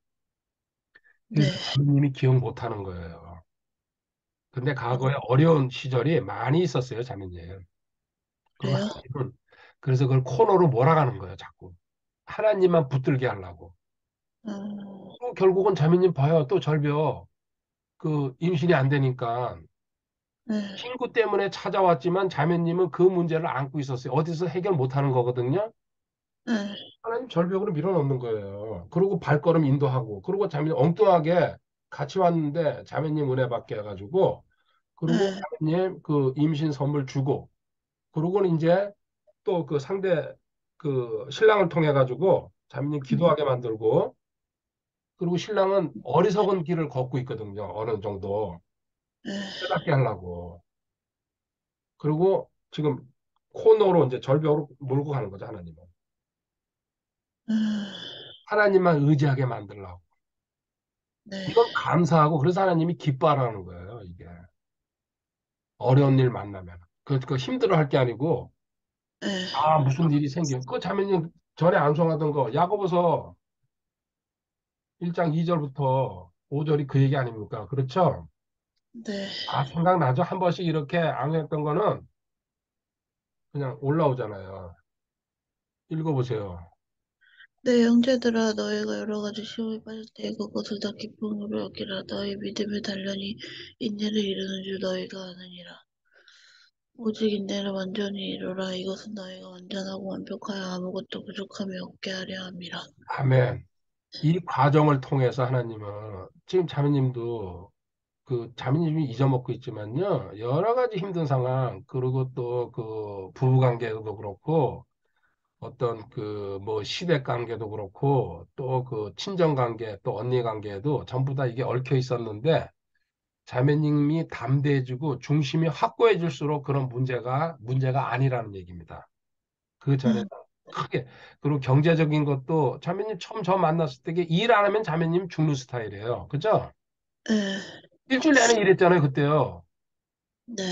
Speaker 1: 그래서
Speaker 2: 네,
Speaker 1: 자매님이 기억 못 하는 거예요. 근데 과거에
Speaker 2: 어,
Speaker 1: 어려운 시절이 많이 있었어요, 자매님. 그리고
Speaker 2: 그래요?
Speaker 1: 하나님은 그래서 그걸 코너로 몰아가는 거예요, 자꾸. 하나님만 붙들게 하려고.
Speaker 2: 어,
Speaker 1: 또 결국은 자매님 봐요, 또 절벽. 그 임신이 안 되니까.
Speaker 2: 예,
Speaker 1: 친구 때문에 찾아왔지만 자매님은 그 문제를 안고 있었어요. 어디서 해결 못 하는 거거든요.
Speaker 2: 예,
Speaker 1: 하나님 절벽으로 밀어넣는 거예요. 그리고 발걸음 인도하고, 그리고 자매님 엉뚱하게 같이 왔는데 자매님 은혜 받게 해가지고, 그리고
Speaker 2: 예,
Speaker 1: 자매님 그 임신 선물 주고, 그러고는 이제 또 그 상대 그 신랑을 통해 가지고 자매님 기도하게 만들고, 그리고 신랑은 어리석은 길을 걷고 있거든요. 어느 정도
Speaker 2: 예,
Speaker 1: 깨닫게 하려고. 그리고 지금 코너로 이제 절벽으로 몰고 가는 거죠, 하나님은.
Speaker 2: 음,
Speaker 1: 하나님만 의지하게 만들려고.
Speaker 2: 네,
Speaker 1: 이건 감사하고 그래서 하나님이 기뻐하라는 거예요, 이게. 어려운 일 만나면. 그 힘들어 할 게 아니고,
Speaker 2: 예,
Speaker 1: 아, 무슨 일이 생겨. 그 자매님 전에 암송하던 거, 야고보서 1장 2절부터 5절이 그 얘기 아닙니까? 그렇죠?
Speaker 2: 네.
Speaker 1: 아, 생각나죠? 한 번씩 이렇게 암송했던 거는 그냥 올라오잖아요. 읽어보세요.
Speaker 2: 내 형제들아 너희가 여러 가지 시험에 빠질 때 그것을 다 기쁨으로 여기라 너희 믿음의 단련이 인내를 이루는 줄 너희가 아느니라 오직 인내를 완전히 이루라 이것은 너희가 완전하고 완벽하여 아무것도 부족함이 없게 하려 함이라
Speaker 1: 아멘. 이 과정을 통해서 하나님은 지금 자매님도 그 자매님이 잊어먹고 있지만요. 여러 가지 힘든 상황, 그리고 또 그 부부 관계도 그렇고 어떤 그 뭐 시댁 관계도 그렇고 또 그 친정 관계 또 언니 관계에도 전부 다 이게 얽혀 있었는데 자매님이 담대해지고 중심이 확고해질수록 그런 문제가 아니라는 얘기입니다. 그 전에는
Speaker 2: 응,
Speaker 1: 크게. 그리고 경제적인 것도 자매님 처음 저 만났을 때 일 안 하면 자매님 죽는 스타일이에요. 그죠?
Speaker 2: 네,
Speaker 1: 일주일 내내 일했잖아요, 그때요.
Speaker 2: 네,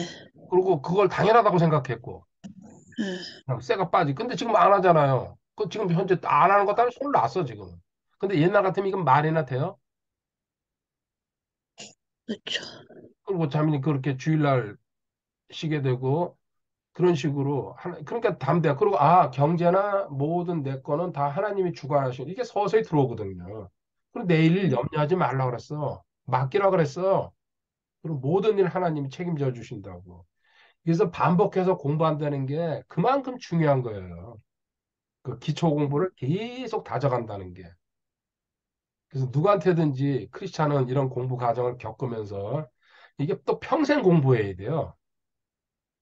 Speaker 1: 그리고 그걸 당연하다고 생각했고,
Speaker 2: 네,
Speaker 1: 그냥 쇠가 빠지. 근데 지금 안 하잖아요. 그 지금 현재 안 하는 것 따라 손을 놨어, 지금. 근데 옛날 같으면 이건 말이나 돼요?
Speaker 2: 그쵸.
Speaker 1: 그리고 자매님 그렇게 주일날 쉬게 되고, 그런 식으로 그러니까 담대. 그리고 경제나 모든 내 거는 다 하나님이 주관하시는 이게 서서히 들어오거든요. 그리고 내일 일
Speaker 2: 음,
Speaker 1: 염려하지 말라 그랬어. 맡기라 그랬어. 그리고 모든 일 하나님이 책임져 주신다고. 그래서 반복해서 공부한다는 게 그만큼 중요한 거예요. 그 기초 공부를 계속 다져간다는 게. 그래서 누구한테든지 크리스찬은 이런 공부 과정을 겪으면서 이게 또 평생 공부해야 돼요.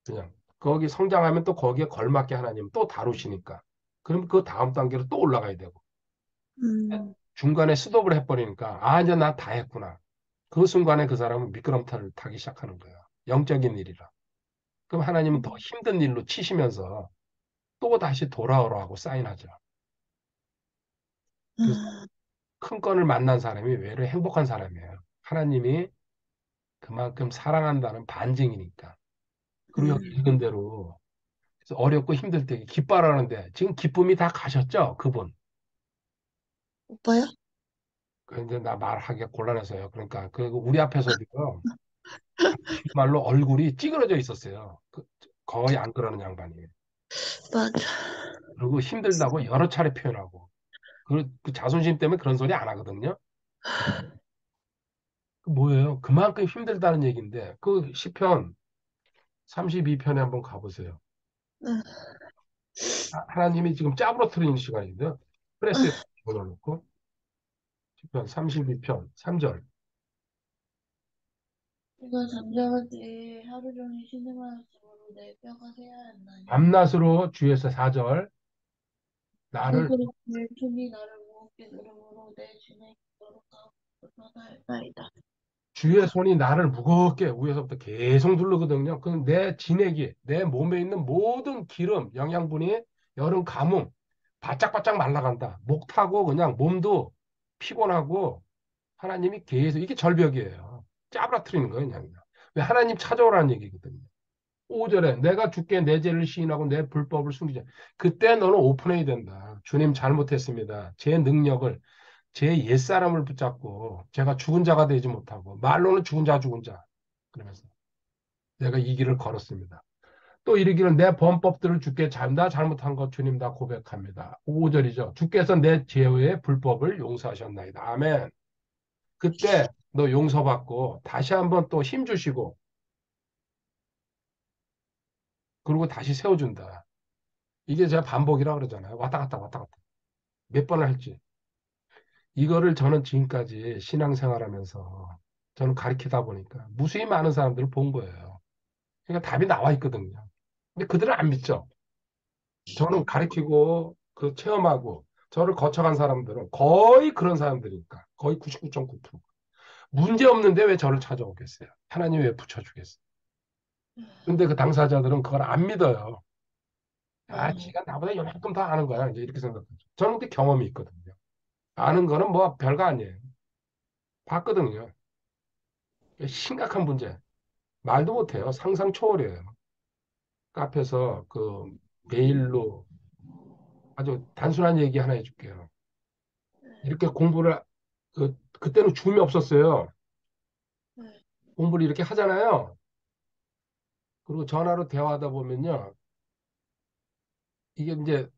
Speaker 1: 그냥 거기 성장하면 또 거기에 걸맞게 하나님 또 다루시니까. 그럼 그 다음 단계로 또 올라가야 되고.
Speaker 2: 음,
Speaker 1: 중간에 스톱을 해버리니까 이제 나 다 했구나. 그 순간에 그 사람은 미끄럼틀을 타기 시작하는 거예요. 영적인 일이라. 그럼 하나님은 더 힘든 일로 치시면서 또 다시 돌아오라고 사인하죠. 그래서
Speaker 2: 음,
Speaker 1: 큰 건을 만난 사람이 외로 행복한 사람이에요. 하나님이 그만큼 사랑한다는 반증이니까. 그리고 여기
Speaker 2: 음.
Speaker 1: 읽은 대로 그래서 어렵고 힘들 때 기뻐하라는데 지금 기쁨이 다 가셨죠? 그분.
Speaker 2: 오빠요?
Speaker 1: 근데 나 말하기가 곤란해서요. 그러니까 그 우리 앞에서도요. 정말로 얼굴이 찌그러져 있었어요. 거의 안 그러는 양반이.
Speaker 2: 맞아.
Speaker 1: 그리고 힘들다고 여러 차례 표현하고. 그 자존심 때문에 그런 소리 안 하거든요. 그 뭐예요? 그만큼 힘들다는 얘기인데 그 시편 32편에 한번 가보세요.
Speaker 2: 응,
Speaker 1: 하나님이 지금 짭으로 틀리는 시간인데요. 프레스에 집어넣고 시편 32편 3절.
Speaker 2: 내가 잠잠할 때 하루 종일 신음하였으므로 내 뼈가 쇠하였나니
Speaker 1: 밤낮으로 주에서 4절.
Speaker 2: 그
Speaker 1: 나를
Speaker 2: 그릇을 손이 나를 무겁게 누르므로 내 진액이 너룩하고
Speaker 1: 주의 손이 나를 무겁게 위에서부터 계속 누르거든요. 그럼 내 진액이 내 몸에 있는 모든 기름, 영양분이 여름 가뭄 바짝바짝 말라간다. 목 타고 그냥 몸도 피곤하고 하나님이 계속 이게 절벽이에요. 짜부라뜨리는 거예요, 그냥. 왜 하나님 찾아오라는 얘기거든요. 5절에 내가 주께 내 죄를 시인하고 내 불법을 숨기자. 그때 너는 오픈해야 된다. 주님 잘못했습니다. 제 능력을 제 옛사람을 붙잡고 제가 죽은 자가 되지 못하고 말로는 죽은 자 그러면서 내가 이 길을 걸었습니다. 또 이르기를 내 범법들을 주께 나 잘못한 것 주님 다 고백합니다. 5절이죠. 주께서 내 죄의 불법을 용서하셨나이다. 아멘. 그때 너 용서받고 다시 한번 또 힘 주시고 그리고 다시 세워준다. 이게 제가 반복이라고 그러잖아요. 왔다 갔다 왔다 갔다. 몇 번을 할지. 이거를 저는 지금까지 신앙생활하면서 저는 가르치다 보니까 무수히 많은 사람들을 본 거예요. 그러니까 답이 나와 있거든요. 근데 그들은 안 믿죠. 저는 가르치고 그 체험하고 저를 거쳐간 사람들은 거의 그런 사람들이니까 거의 99.9%. 문제 없는데 왜 저를 찾아오겠어요? 하나님이 왜 붙여주겠어요? 근데 그 당사자들은 그걸 안 믿어요. 지가 나보다 요만큼 더 아는 거야. 이제 이렇게 생각하죠. 저는 근데 경험이 있거든요. 아는 거는 뭐 별거 아니에요. 봤거든요. 심각한 문제. 말도 못해요. 상상 초월이에요. 카페에서 그 메일로 아주 단순한 얘기 하나 해줄게요. 이렇게 공부를 그때는 줌이 없었어요. 공부를 이렇게 하잖아요. 그리고 전화로 대화하다 보면요. 이게 이제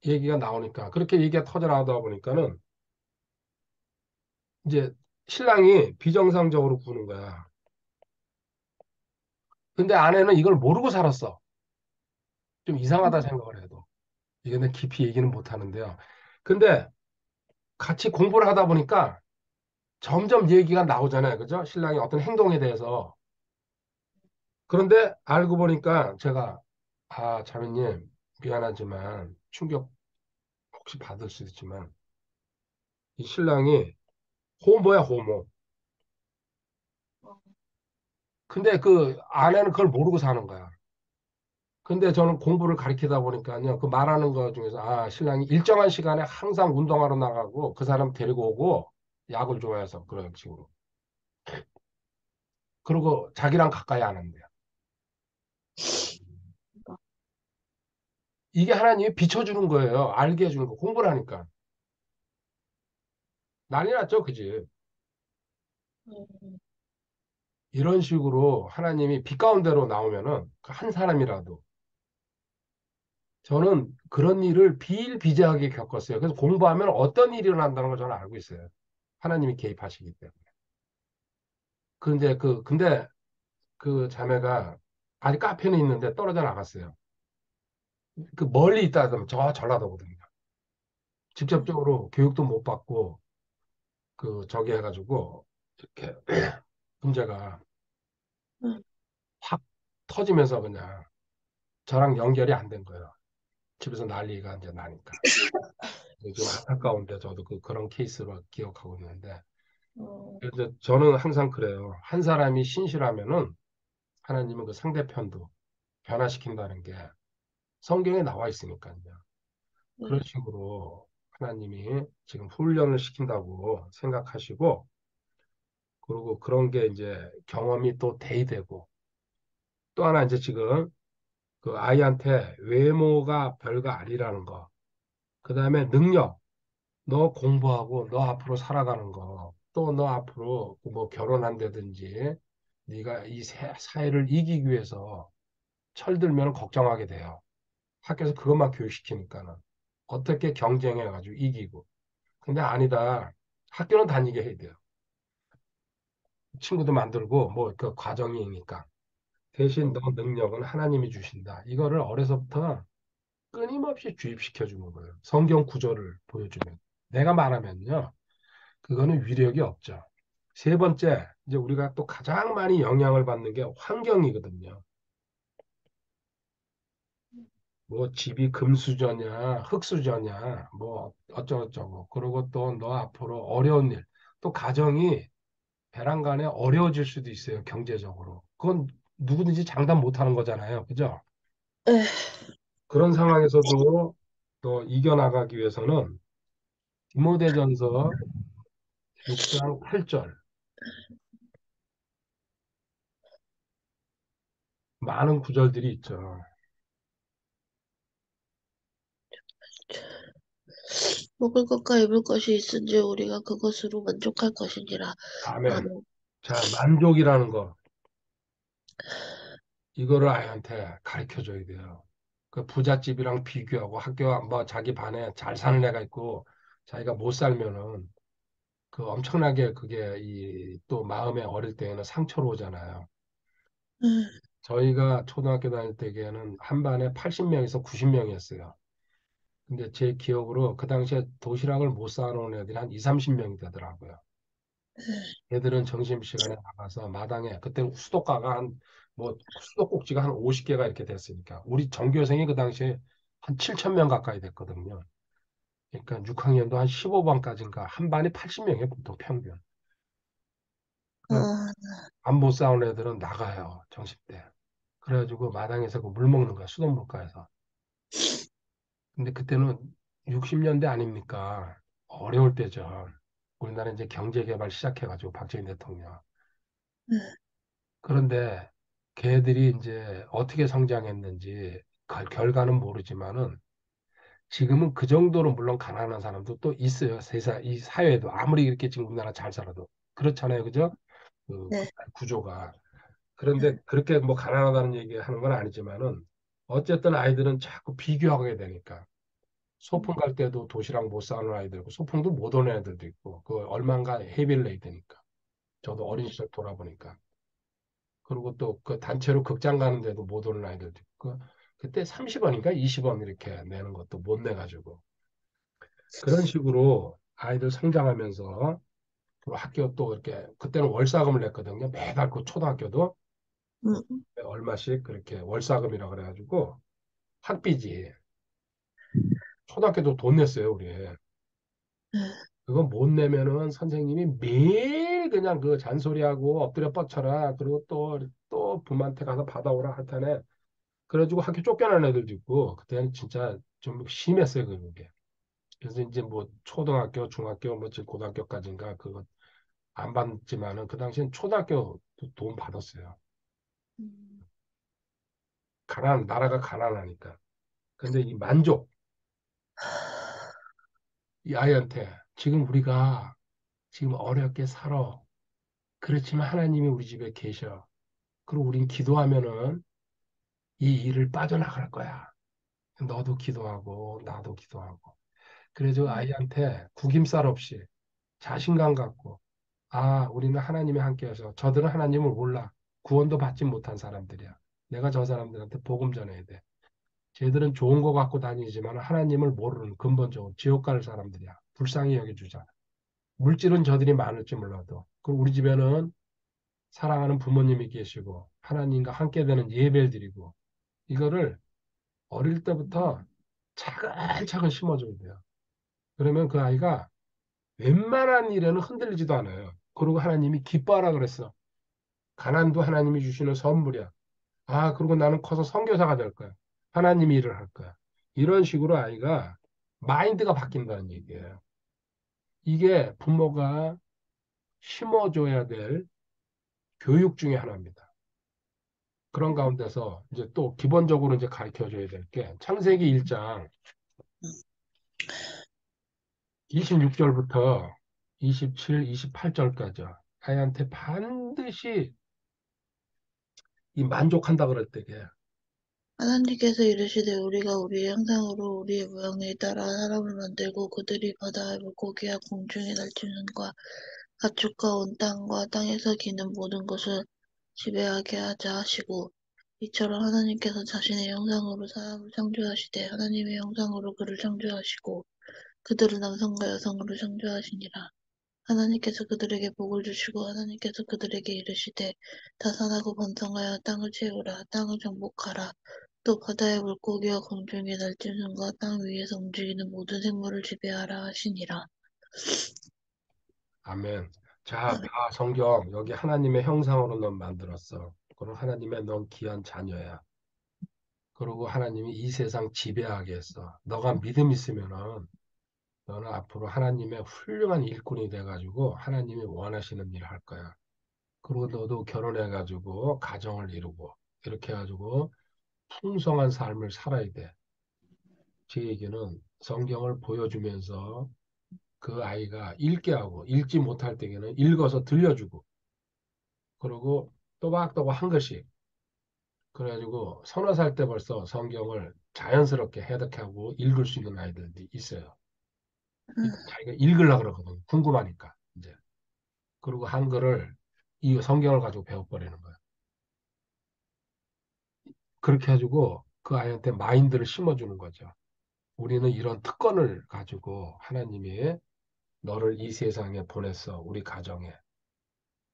Speaker 1: 얘기가 나오니까 그렇게 얘기가 터져 나오다 보니까는 이제 신랑이 비정상적으로 구는 거야. 근데 아내는 이걸 모르고 살았어. 좀 이상하다 생각을 해도. 이게 내 깊이 얘기는 못 하는데요. 근데 같이 공부를 하다 보니까 점점 얘기가 나오잖아요. 그죠? 신랑이 어떤 행동에 대해서. 그런데 알고 보니까 제가, 자매님, 미안하지만, 충격 혹시 받을 수 있지만, 이 신랑이 호모야, 호모. 근데 그 아내는 그걸 모르고 사는 거야. 근데 저는 공부를 가르치다 보니까요. 그 말하는 거 중에서 아, 신랑이 일정한 시간에 항상 운동하러 나가고 그 사람 데리고 오고 약을 좋아해서 그런 식으로. 그리고 자기랑 가까이 안 한대요. 이게 하나님이 비춰주는 거예요. 알게 해주는 거. 공부를 하니까. 난리 났죠, 그지?
Speaker 2: 음,
Speaker 1: 이런 식으로 하나님이 빛 가운데로 나오면은 그한 사람이라도 저는 그런 일을 비일비재하게 겪었어요. 그래서 공부하면 어떤 일이 일어난다는 걸 저는 알고 있어요. 하나님이 개입하시기 때문에. 근데 그 자매가 아직 카페는 있는데 떨어져 나갔어요. 그 멀리 있다 하면 저 전라도거든요. 직접적으로 교육도 못 받고 그 저기 해가지고 이렇게 문제가
Speaker 2: 음,
Speaker 1: 확 터지면서 그냥 저랑 연결이 안 된 거예요. 집에서 난리가 이제 나니까. 좀 안타까운데 저도 그런 케이스로 기억하고 있는데.
Speaker 2: 어,
Speaker 1: 그래서 저는 항상 그래요. 한 사람이 신실하면은 하나님은 그 상대편도 변화시킨다는 게 성경에 나와 있으니까요. 그런
Speaker 2: 네,
Speaker 1: 식으로 하나님이 지금 훈련을 시킨다고 생각하시고, 그리고 그런 게 이제 경험이 또 대의되고, 또 하나 이제 지금 그 아이한테 외모가 별거 아니라는 거, 그 다음에 능력, 너 공부하고 너 앞으로 살아가는 거, 또 너 앞으로 뭐 결혼한다든지, 네가 이 사회를 이기기 위해서 철들면 걱정하게 돼요. 학교에서 그것만 교육시키니까는. 어떻게 경쟁해가지고 이기고. 근데 아니다. 학교는 다니게 해야 돼요. 친구도 만들고 뭐 그 과정이니까. 대신 너 능력은 하나님이 주신다. 이거를 어려서부터 끊임없이 주입시켜 주는 거예요. 성경 구절을 보여주면. 내가 말하면요. 그거는 위력이 없죠. 세 번째, 이제 우리가 또 가장 많이 영향을 받는 게 환경이거든요. 뭐 집이 금수저냐, 흙수저냐, 뭐 어쩌고저쩌고. 그리고 또 너 앞으로 어려운 일, 또 가정이 배란간에 어려워질 수도 있어요, 경제적으로. 그건 누구든지 장담 못 하는 거잖아요. 그죠?
Speaker 2: 에,
Speaker 1: 그런 상황에서도 또 이겨나가기 위해서는 디모데전서 6장 8절 많은 구절들이 있죠.
Speaker 2: 먹을 것과 입을 것이 있은지 우리가 그것으로 만족할 것이니라.
Speaker 1: 아멘.
Speaker 2: 아멘.
Speaker 1: 자, 만족이라는 거, 이거를 아이한테 가르쳐 줘야 돼요. 그 부잣집이랑 비교하고 학교 뭐 자기 반에 잘 사는 애가 있고 자기가 못 살면은 그 엄청나게 그게 이 또 마음에 어릴 때에는 상처로 오잖아요.
Speaker 2: 음,
Speaker 1: 저희가 초등학교 다닐 때에는 한 반에 80명에서 90명이었어요. 근데 제 기억으로 그 당시에 도시락을 못 싸놓은 애들이 한 2, 30명이 되더라고요. 애들은 점심시간에 나가서 마당에, 그때 수도가가 뭐, 수도꼭지가 한 50개가 이렇게 됐으니까. 우리 전교생이 그 당시에 한 7천 명 가까이 됐거든요. 그러니까 6학년도 한 15반까지인가 한 반이 80명이에요, 보통 평균. 그럼
Speaker 2: 아,
Speaker 1: 안 못 싸운 애들은 나가요, 점심 때. 그래가지고 마당에서 그 물 먹는 거야, 수돗물가에서. 근데 그때는 60년대 아닙니까? 어려울 때죠. 우리나라 이제 경제개발 시작해가지고 박정희 대통령.
Speaker 2: 음,
Speaker 1: 그런데 걔들이 이제 어떻게 성장했는지 결과는 모르지만은 지금은 그 정도로 물론 가난한 사람도 또 있어요. 이 사회에도 아무리 이렇게 지금 우리나라 잘 살아도 그렇잖아요. 그죠? 그
Speaker 2: 네,
Speaker 1: 구조가. 그런데 그렇게 뭐 가난하다는 얘기 하는 건 아니지만은 어쨌든 아이들은 자꾸 비교하게 되니까 소풍 갈 때도 도시락 못 싸는 아이들 있고 소풍도 못 오는 애들도 있고 그 얼마인가 회비를 내야 되니까 저도 어린 시절 돌아보니까 그리고 또 그 단체로 극장 가는데도 못 오는 아이들도 있고 그때 30원인가 20원 이렇게 내는 것도 못 내가지고 그런 식으로 아이들 성장하면서 그리고 학교 또 이렇게 그때는 월사금을 냈거든요. 매달 그 초등학교도
Speaker 2: 음,
Speaker 1: 얼마씩 그렇게 월사금이라 그래가지고 학비지 초등학교도 돈 냈어요 우리.
Speaker 2: 네,
Speaker 1: 그거 못 내면은 선생님이 매일 그냥 그 잔소리하고 엎드려 뻗쳐라. 그리고 또 부모한테 가서 받아오라 하여튼에 그래가지고 학교 쫓겨난 애들도 있고 그때는 진짜 좀 심했어요 그게. 그래서 이제 뭐 초등학교, 중학교, 뭐 지금 고등학교까지인가 그거 안 받지만은 그 당시엔 초등학교 돈 받았어요.
Speaker 2: 음,
Speaker 1: 나라가 가난하니까. 근데 이 만족, 이 아이한테 지금 우리가 지금 어렵게 살아. 그렇지만 하나님이 우리 집에 계셔. 그리고 우린 기도하면은 이 일을 빠져나갈 거야. 너도 기도하고 나도 기도하고. 그래서 아이한테 구김살 없이 자신감 갖고 아, 우리는 하나님이 함께해서 저들은 하나님을 몰라. 구원도 받지 못한 사람들이야. 내가 저 사람들한테 복음 전해야 돼. 쟤들은 좋은 거 갖고 다니지만 하나님을 모르는 근본적으로 지옥 갈 사람들이야. 불쌍히 여겨주자. 물질은 저들이 많을지 몰라도. 그리고 우리 집에는 사랑하는 부모님이 계시고 하나님과 함께 되는 예배를 드리고 이거를 어릴 때부터 차근차근 심어줘야 돼요. 그러면 그 아이가 웬만한 일에는 흔들리지도 않아요. 그리고 하나님이 기뻐하라 그랬어. 가난도 하나님이 주시는 선물이야. 아, 그리고 나는 커서 선교사가 될 거야. 하나님이 일을 할 거야. 이런 식으로 아이가 마인드가 바뀐다는 얘기예요. 이게 부모가 심어줘야 될 교육 중에 하나입니다. 그런 가운데서 이제 또 기본적으로 이제 가르쳐 줘야 될 게 창세기 1장 26절부터 27, 28절까지 아이한테 반드시 이 만족한다 그럴 때게
Speaker 2: 하나님께서 이르시되 우리가 우리의 형상으로 우리의 모양에 따라 사람을 만들고 그들이 바다의 물고기와 공중의 날짐승과 가축과 온 땅과 땅에서 기는 모든 것을 지배하게 하자 하시고 이처럼 하나님께서 자신의 형상으로 사람을 창조하시되 하나님의 형상으로 그를 창조하시고 그들을 남성과 여성으로 창조하시니라. 하나님께서 그들에게 복을 주시고 하나님께서 그들에게 이르시되 다산하고 번성하여 땅을 채우라. 땅을 정복하라. 또 바다의 물고기와 공중의 날짐승과 땅 위에서 움직이는 모든 생물을 지배하라 하시니라.
Speaker 1: 아멘. 자, 봐, 성경. 여기 하나님의 형상으로 넌 만들었어. 그럼 하나님의 넌 귀한 자녀야. 그리고 하나님이 이 세상 지배하게 했어. 너가 믿음 있으면은 너는 앞으로 하나님의 훌륭한 일꾼이 돼가지고 하나님이 원하시는 일을 할 거야. 그리고 너도 결혼해가지고 가정을 이루고 이렇게 해가지고 풍성한 삶을 살아야 돼. 제 얘기는 성경을 보여주면서 그 아이가 읽게 하고 읽지 못할 때에는 읽어서 들려주고 그리고 또박또박 한 글씩 그래가지고 서너 살 때 벌써 성경을 자연스럽게 해석하고 읽을 수 있는 아이들이 있어요. 자기가 읽으려고 그러거든요. 궁금하니까 이제 그리고 한글을 이 성경을 가지고 배워버리는 거예요. 그렇게 해가지고 그 아이한테 마인드를 심어주는 거죠. 우리는 이런 특권을 가지고 하나님이 너를 이 세상에 보냈어. 우리 가정에.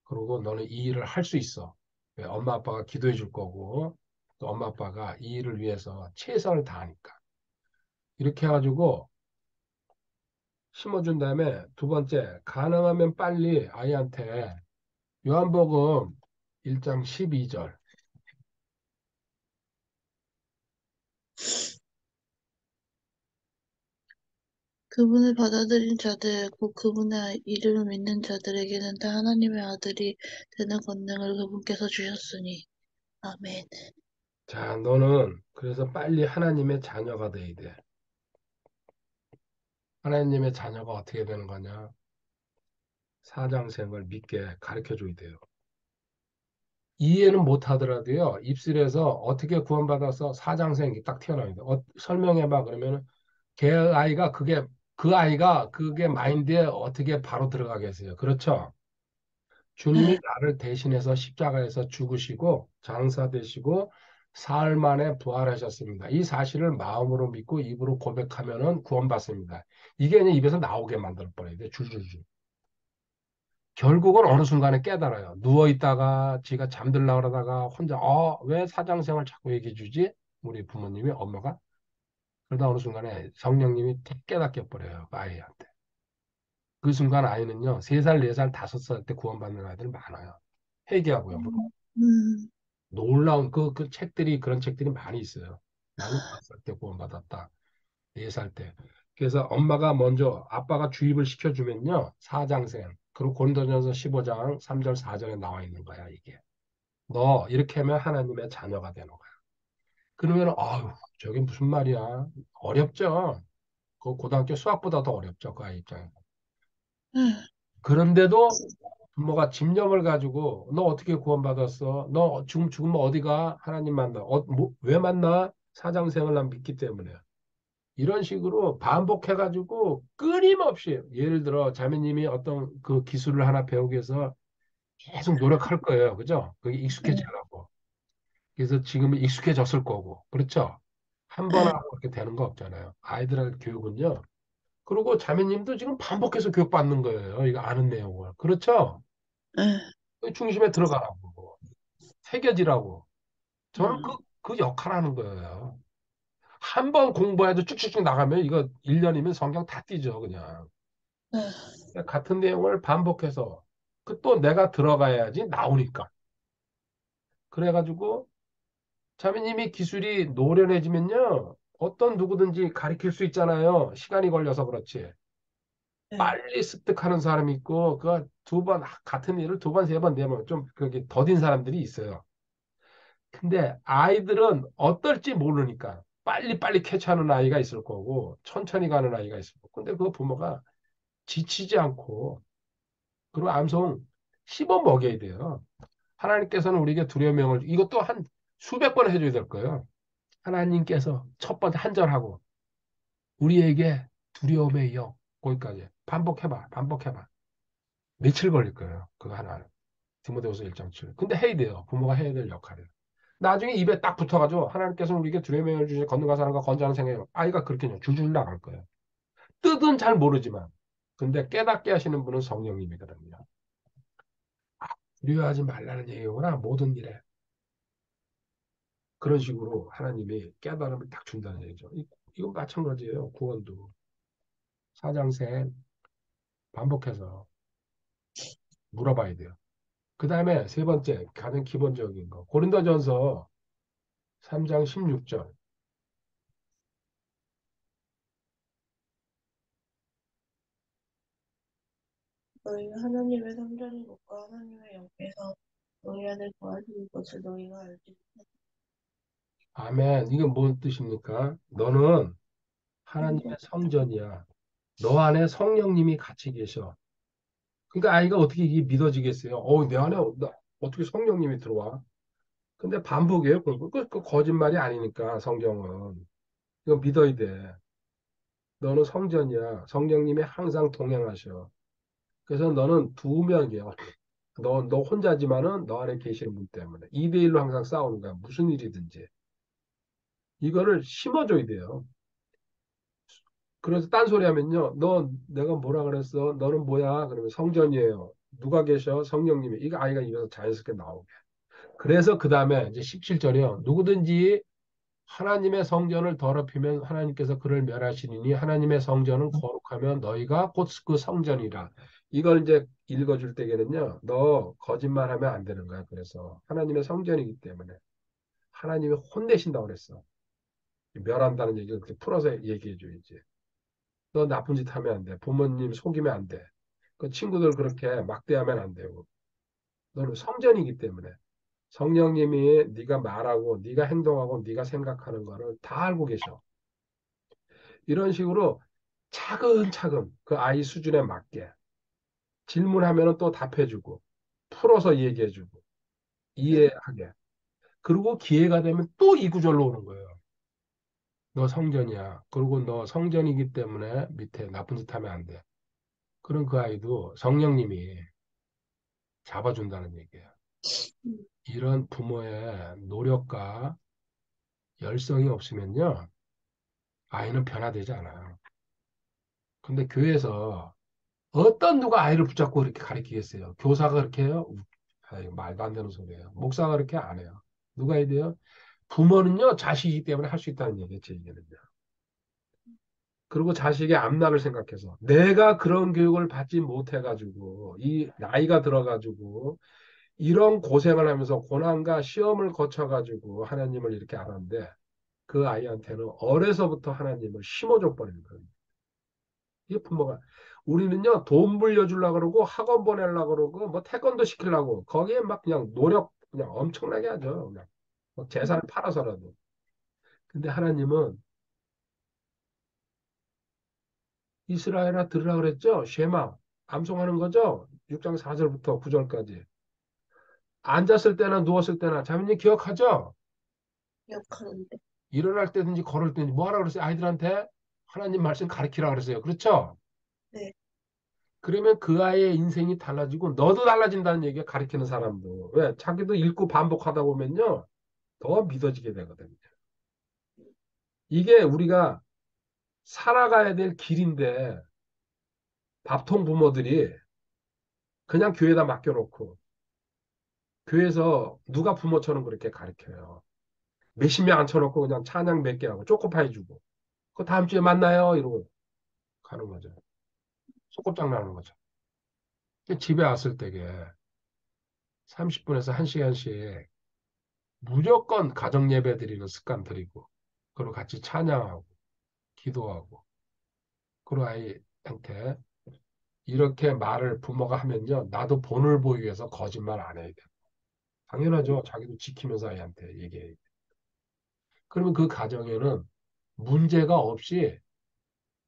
Speaker 1: 그리고 너는 이 일을 할 수 있어. 왜? 엄마 아빠가 기도해 줄 거고 또 엄마 아빠가 이 일을 위해서 최선을 다하니까. 이렇게 해가지고 심어준 다음에 두 번째, 가능하면 빨리 아이한테 요한복음 1장 12절.
Speaker 2: 그분을 받아들인 자들, 곧 그분의 이름을 믿는 자들에게는 다 하나님의 아들이 되는 권능을 그분께서 주셨으니. 아멘.
Speaker 1: 자, 너는 그래서 빨리 하나님의 자녀가 돼야 돼. 하나님의 자녀가 어떻게 되는 거냐? 사장생을 믿게 가르쳐 줘야 돼요. 이해는 못 하더라도요, 입술에서 어떻게 구원받아서 사장생이 딱 튀어나옵니다. 설명해봐. 그러면 걔 아이가 그 아이가 그게 마인드에 어떻게 바로 들어가겠어요. 그렇죠? 주님이
Speaker 2: 네.
Speaker 1: 나를 대신해서 십자가에서 죽으시고 장사되시고 사흘 만에 부활하셨습니다. 이 사실을 마음으로 믿고 입으로 고백하면은 구원받습니다. 이게 그냥 입에서 나오게 만들어 버려야 돼. 줄줄줄. 결국은 어느 순간에 깨달아요. 누워 있다가 지가 잠들라 그러다가 혼자 왜 사장생활 자꾸 얘기해 주지? 우리 부모님이 엄마가 그러다 어느 순간에 성령님이 탁 깨닫게 버려요. 그 아이한테. 그 순간 아이는요. 3살, 4살, 5살 때 구원받는 아이들 많아요. 회개하고요.
Speaker 2: 음, 음.
Speaker 1: 놀라운 그 책들이, 그런 책들이 많이 있어요. 나는 5살 때 구원받았다. 4살 때. 그래서 엄마가 먼저 아빠가 주입을 시켜주면요. 사장생. 그리고 고린도전서 15장 3절 4절에 나와 있는 거야, 이게. 너 이렇게 하면 하나님의 자녀가 되는 거야. 그러면 아유, 저게 무슨 말이야? 어렵죠. 그 고등학교 수학보다 더 어렵죠, 그 아이 입장에서.
Speaker 2: 응,
Speaker 1: 그런데도 부모가 집념을 가지고 너 어떻게 구원받았어? 너 지금 죽으면 어디 가? 하나님 만나. 왜 만나? 사장생을 난 믿기 때문에. 이런 식으로 반복해가지고 끊임없이 예를 들어 자매님이 어떤 그 기술을 하나 배우기 위해서 계속 노력할 거예요. 그죠? 그게
Speaker 2: 응,
Speaker 1: 익숙해지려고. 그래서 지금은 익숙해졌을 거고. 그렇죠? 한 번
Speaker 2: 응,
Speaker 1: 하고 그렇게 되는 거 없잖아요. 아이들의 교육은요. 그리고 자매님도 지금 반복해서 교육받는 거예요. 이거 아는 내용을. 그렇죠?
Speaker 2: 응,
Speaker 1: 그 중심에 들어가라고. 새겨지라고. 저는
Speaker 2: 응,
Speaker 1: 그 역할 하는 거예요. 한 번 공부해도 쭉쭉쭉 나가면 이거 1년이면 성경 다 띄죠, 그냥.
Speaker 2: 응,
Speaker 1: 같은 내용을 반복해서 그 또 내가 들어가야지 나오니까. 그래가지고 자매님이 기술이 노련해지면요. 어떤 누구든지 가르칠 수 있잖아요. 시간이 걸려서 그렇지.
Speaker 2: 응,
Speaker 1: 빨리 습득하는 사람이 있고 그 두 번 같은 일을 두 번, 세 번 내면 좀 그렇게 더딘 사람들이 있어요. 근데 아이들은 어떨지 모르니까 빨리빨리 캐치하는 아이가 있을 거고 천천히 가는 아이가 있을 거고. 근데 그 부모가 지치지 않고 그리고 암송 씹어 먹여야 돼요. 하나님께서는 우리에게 두려움의 명을 이것도 한 수백 번 해줘야 될 거예요. 하나님께서 첫 번째 한 절하고 우리에게 두려움의 영 거기까지 반복해봐, 반복해봐. 며칠 걸릴 거예요. 그거 하나는. 디모데후서 1.7. 근데 해야 돼요. 부모가 해야 될 역할이에요. 나중에 입에 딱 붙어가지고 하나님께서는 우리에게 두려움의 영을 주시 건너가 사람과 건전한 생애요. 아이가 그렇게 그냥 줄줄 나갈 거예요. 뜻은 잘 모르지만. 근데 깨닫게 하시는 분은 성령님이거든요. 아, 두려워하지 말라는 얘기구나. 모든 일에. 그런 식으로 하나님이 깨달음을 딱 준다는 얘기죠. 이거 마찬가지예요. 구원도. 사장생 반복해서 물어봐야 돼요. 그 다음에 세 번째, 가장 기본적인 거. 고린도전서 3장 16절.
Speaker 2: 너희가 하나님의 성전이 것과 하나님의 영께서 너희 안에 거하시는 것을 너희가 알지
Speaker 1: 아멘. 이게 뭔 뜻입니까? 너는 하나님의
Speaker 2: 못하느냐.
Speaker 1: 성전이야. 너 안에 성령님이 같이 계셔. 그러니까 아이가 어떻게 이게 믿어지겠어요? 내 안에 어떻게 성령님이 들어와? 근데 반복이에요. 그 거짓말이 아니니까 성경은. 이거 믿어야 돼. 너는 성전이야. 성령님이 항상 동행하셔. 그래서 너는 두 명이야. 너 혼자지만은 너 안에 계시는 분 때문에. 2대1로 항상 싸우는 거야. 무슨 일이든지. 이거를 심어줘야 돼요. 그래서 딴소리 하면요. 너 내가 뭐라 그랬어? 너는 뭐야? 그러면 성전이에요. 누가 계셔? 성령님이. 이거 아이가 입에서 자연스럽게 나오게. 그래서 그 다음에 이제 17절이요. 누구든지 하나님의 성전을 더럽히면 하나님께서 그를 멸하시리니 하나님의 성전은 거룩하면 너희가 곧 그 성전이라. 이걸 이제 읽어줄 때에는요. 너 거짓말하면 안 되는 거야. 그래서 하나님의 성전이기 때문에 하나님이 혼내신다고 그랬어. 멸한다는 얘기를 그렇게 풀어서 얘기해 줘야지. 너 나쁜 짓 하면 안 돼. 부모님 속이면 안 돼. 그 친구들 그렇게 막대하면 안 되고. 너는 성전이기 때문에 성령님이 네가 말하고 네가 행동하고 네가 생각하는 거를 다 알고 계셔. 이런 식으로 차근차근 그 아이 수준에 맞게 질문하면 또 답해주고 풀어서 얘기해주고 이해하게. 그리고 기회가 되면 또 이 구절로 오는 거예요. 너 성전이야. 그리고 너 성전이기 때문에 밑에 나쁜 짓 하면 안 돼. 그럼 그 아이도 성령님이 잡아준다는 얘기예요. 이런 부모의 노력과 열성이 없으면요, 아이는 변화되지 않아요. 근데 교회에서 어떤 누가 아이를 붙잡고 그렇게 가르치겠어요? 교사가 그렇게 해요? 아이, 말도 안 되는 소리예요. 목사가 그렇게 안 해요. 누가 해야 돼요? 부모는요, 자식이기 때문에 할 수 있다는 얘기예요, 제 얘기는요. 그리고 자식의 앞날을 생각해서 내가 그런 교육을 받지 못해가지고 이 나이가 들어가지고 이런 고생을 하면서 고난과 시험을 거쳐가지고 하나님을 이렇게 알았는데 그 아이한테는 어려서부터 하나님을 심어줘 버리는 거예요. 이게 부모가. 우리는요, 돈 불려주려고 그러고 학원 보내려고 그러고 뭐 태권도 시키려고 거기에 막 그냥 노력 그냥 엄청나게 하죠. 그냥 막 재산을 팔아서라도. 근데 하나님은 이스라엘아 들으라 그랬죠? 쉐마. 암송하는 거죠? 6장 4절부터 9절까지. 앉았을 때나 누웠을 때나 자매님 기억하죠?
Speaker 2: 기억하는데.
Speaker 1: 일어날 때든지 걸을 때든지 뭐 하라 그랬어요? 아이들한테 하나님 말씀 가르치라 그랬어요. 그렇죠?
Speaker 2: 네.
Speaker 1: 그러면 그 아이의 인생이 달라지고 너도 달라진다는 얘기야, 가르치는 사람도. 왜? 자기도 읽고 반복하다 보면요. 더 믿어지게 되거든요. 이게 우리가 살아가야 될 길인데 밥통 부모들이 그냥 교회에다 맡겨놓고 교회에서 누가 부모처럼 그렇게 가르쳐요. 몇십 명 앉혀놓고 그냥 찬양 몇 개 하고 초코파이 주고 그 다음 주에 만나요 이러고 가는 거죠. 소꿉장 나는 거죠. 집에 왔을 때게 30분에서 1시간씩 무조건 가정 예배 드리는 습관 들이고 그리고 같이 찬양하고 기도하고 그리고 아이한테 이렇게 말을 부모가 하면요. 나도 본을 보이기 위해서 거짓말 안 해야 돼. 당연하죠. 자기도 지키면서 아이한테 얘기해야 돼. 그러면 그 가정에는 문제가 없이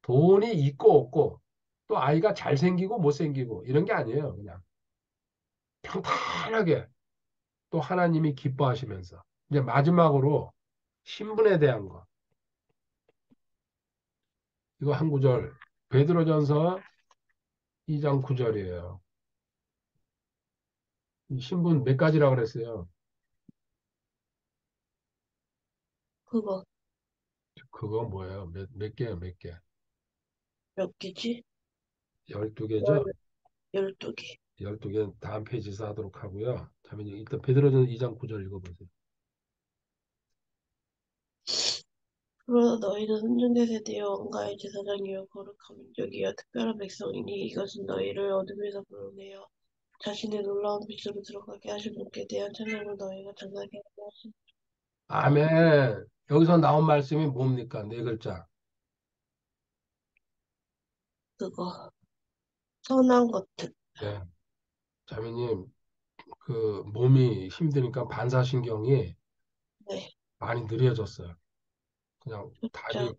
Speaker 1: 돈이 있고 없고 또 아이가 잘생기고 못생기고 이런 게 아니에요. 그냥 평탄하게 또 하나님이 기뻐하시면서 이제 마지막으로 신분에 대한 거 이거 한 구절 베드로전서 2장 9절이에요. 신분 몇 가지라고 그랬어요?
Speaker 2: 그거
Speaker 1: 그거 뭐예요? 몇 개요? 몇 개?
Speaker 2: 몇 개지?
Speaker 1: 12개죠?
Speaker 2: 12개.
Speaker 1: 12개 다음 페이지에서 하도록 하고요. 자면 일단 베드로전서 2장 9절 읽어보세요.
Speaker 2: 그러나 너희는 혼전된 세대여 왕가의 제사장이여 거룩한 민족이여 특별한 백성이니 이것은 너희를 어둠에서 불러내어 자신의 놀라운 빛으로 들어가게 하신 분께 대한 찬양을 너희가 전하게 하려 하신
Speaker 1: 아멘. 여기서 나온 말씀이 뭡니까? 네 글자.
Speaker 2: 그거 선한 것들.
Speaker 1: 예. 자매님, 그 몸이 힘드니까 반사신경이
Speaker 2: 네,
Speaker 1: 많이 느려졌어요. 그냥
Speaker 2: 좋죠.
Speaker 1: 답이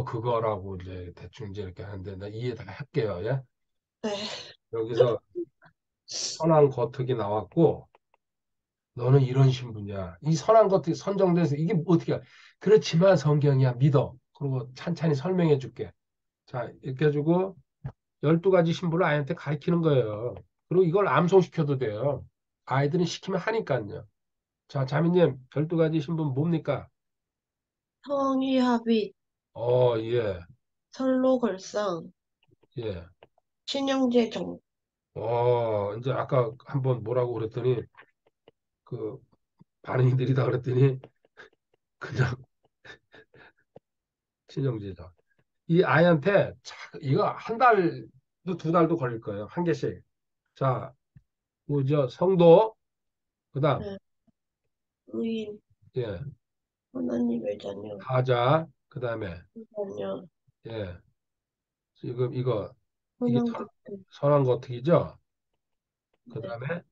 Speaker 1: 그거라고 이제 대충 이제 이렇게 하는데 나 이해 다 할게요. 예.
Speaker 2: 네,
Speaker 1: 여기서 선한 거특이 나왔고 너는 이런 신분이야. 이 선한 것들이 선정돼서 이게 뭐 어떻게 그렇지만 성경이야 믿어. 그리고 찬찬히 설명해 줄게. 자 이렇게 해주고 12가지 신분을 아이한테 가르치는 거예요. 그리고 이걸 암송시켜도 돼요. 아이들은 시키면 하니까요. 자 자매님 12가지 신분 뭡니까?
Speaker 2: 성의합의,
Speaker 1: 예,
Speaker 2: 선로걸상,
Speaker 1: 예.
Speaker 2: 신영제정,
Speaker 1: 이제 아까 한번 뭐라고 그랬더니 그 반응이 느리다 그랬더니 그냥 친정제자. 이 아이한테 이거 한 달도 두 달도 걸릴 거예요. 한 개씩. 자, 뭐죠? 성도, 그다음
Speaker 2: 네, 의인,
Speaker 1: 예,
Speaker 2: 하나님의 자녀,
Speaker 1: 사자, 그다음에
Speaker 2: 자녀,
Speaker 1: 예, 지금 이거 이게
Speaker 2: 선한 것들.
Speaker 1: 선한 거 어떻게죠?
Speaker 2: 네,
Speaker 1: 그다음에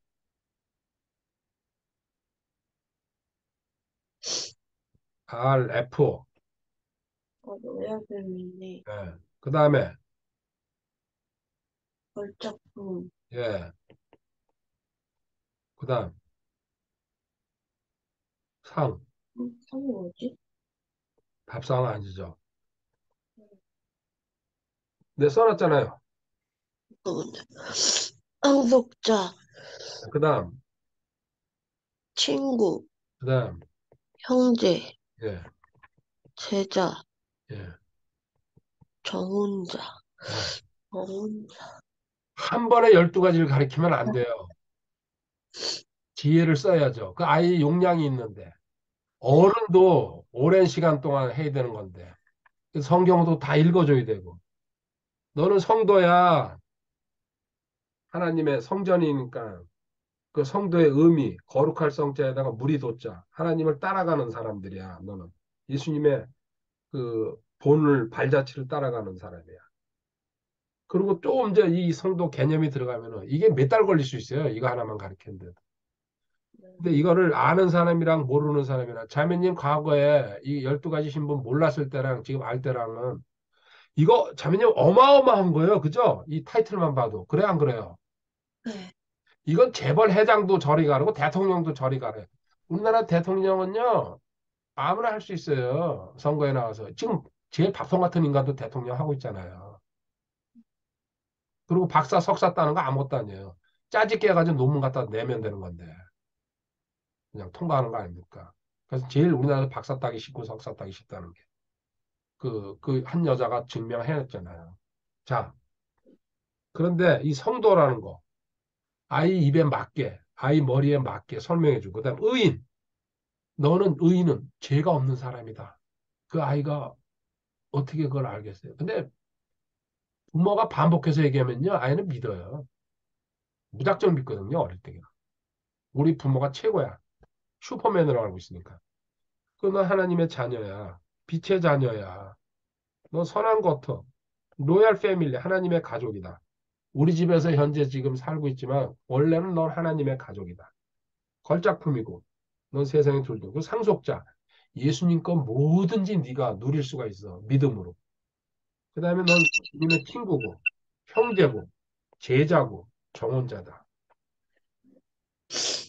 Speaker 1: RF,
Speaker 2: 얻어야 됨이니,
Speaker 1: 예, 그다음에
Speaker 2: 걸작품,
Speaker 1: 예, 그다음 상,
Speaker 2: 상이 뭐지?
Speaker 1: 밥상 아니죠? 네, 써놨잖아요.
Speaker 2: 그건데. 항복자,
Speaker 1: 그다음,
Speaker 2: 친구,
Speaker 1: 그다음
Speaker 2: 형제,
Speaker 1: 예,
Speaker 2: 제자,
Speaker 1: 예,
Speaker 2: 정혼자,
Speaker 1: 예.
Speaker 2: 정혼자.
Speaker 1: 한 번에 12가지를 가리키면 안 돼요. 지혜를 써야죠. 그 아이 용량이 있는데.
Speaker 2: 네,
Speaker 1: 어른도 오랜 시간 동안 해야 되는 건데. 성경도 다 읽어줘야 되고. 너는 성도야. 하나님의 성전이니까. 그 성도의 의미, 거룩할 성자에다가 무리 돋자. 하나님을 따라가는 사람들이야, 너는. 예수님의 그 본을, 발자취를 따라가는 사람이야. 그리고 좀 이제 이 성도 개념이 들어가면은 이게 몇 달 걸릴 수 있어요. 이거 하나만 가르쳤는데.
Speaker 2: 네,
Speaker 1: 근데 이거를 아는 사람이랑 모르는 사람이랑 자매님 과거에 이 12가지 신분 몰랐을 때랑 지금 알 때랑은 이거 자매님 어마어마한 거예요. 그죠? 이 타이틀만 봐도. 그래 안 그래요?
Speaker 2: 네,
Speaker 1: 이건 재벌 회장도 저리 가고 대통령도 저리 가래. 우리나라 대통령은요. 아무나 할 수 있어요. 선거에 나와서. 지금 제일 밥통 같은 인간도 대통령 하고 있잖아요. 그리고 박사, 석사 따는 거 아무것도 아니에요. 짜집게 해가지고 논문 갖다 내면 되는 건데. 그냥 통과하는 거 아닙니까? 그래서 제일 우리나라에서 박사 따기 쉽고 석사 따기 쉽다는 게. 그 한 여자가 증명해냈잖아요. 자, 그런데 이 성도라는 거, 아이 입에 맞게, 아이 머리에 맞게 설명해주고, 그다음 의인, 너는 의인은 죄가 없는 사람이다. 그 아이가 어떻게 그걸 알겠어요? 근데 부모가 반복해서 얘기하면요, 아이는 믿어요. 무작정 믿거든요, 어릴 때. 우리 부모가 최고야. 슈퍼맨으로 알고 있으니까. 그너 하나님의 자녀야. 빛의 자녀야. 너 선한 거터. 로얄 패밀리, 하나님의 가족이다. 우리 집에서 현재 지금 살고 있지만 원래는 넌 하나님의 가족이다. 걸작품이고 넌 세상에 돌고 그 상속자. 예수님 건 뭐든지 네가 누릴 수가 있어. 믿음으로. 그 다음에 넌 주님의 친구고 형제고 제자고 정혼자다.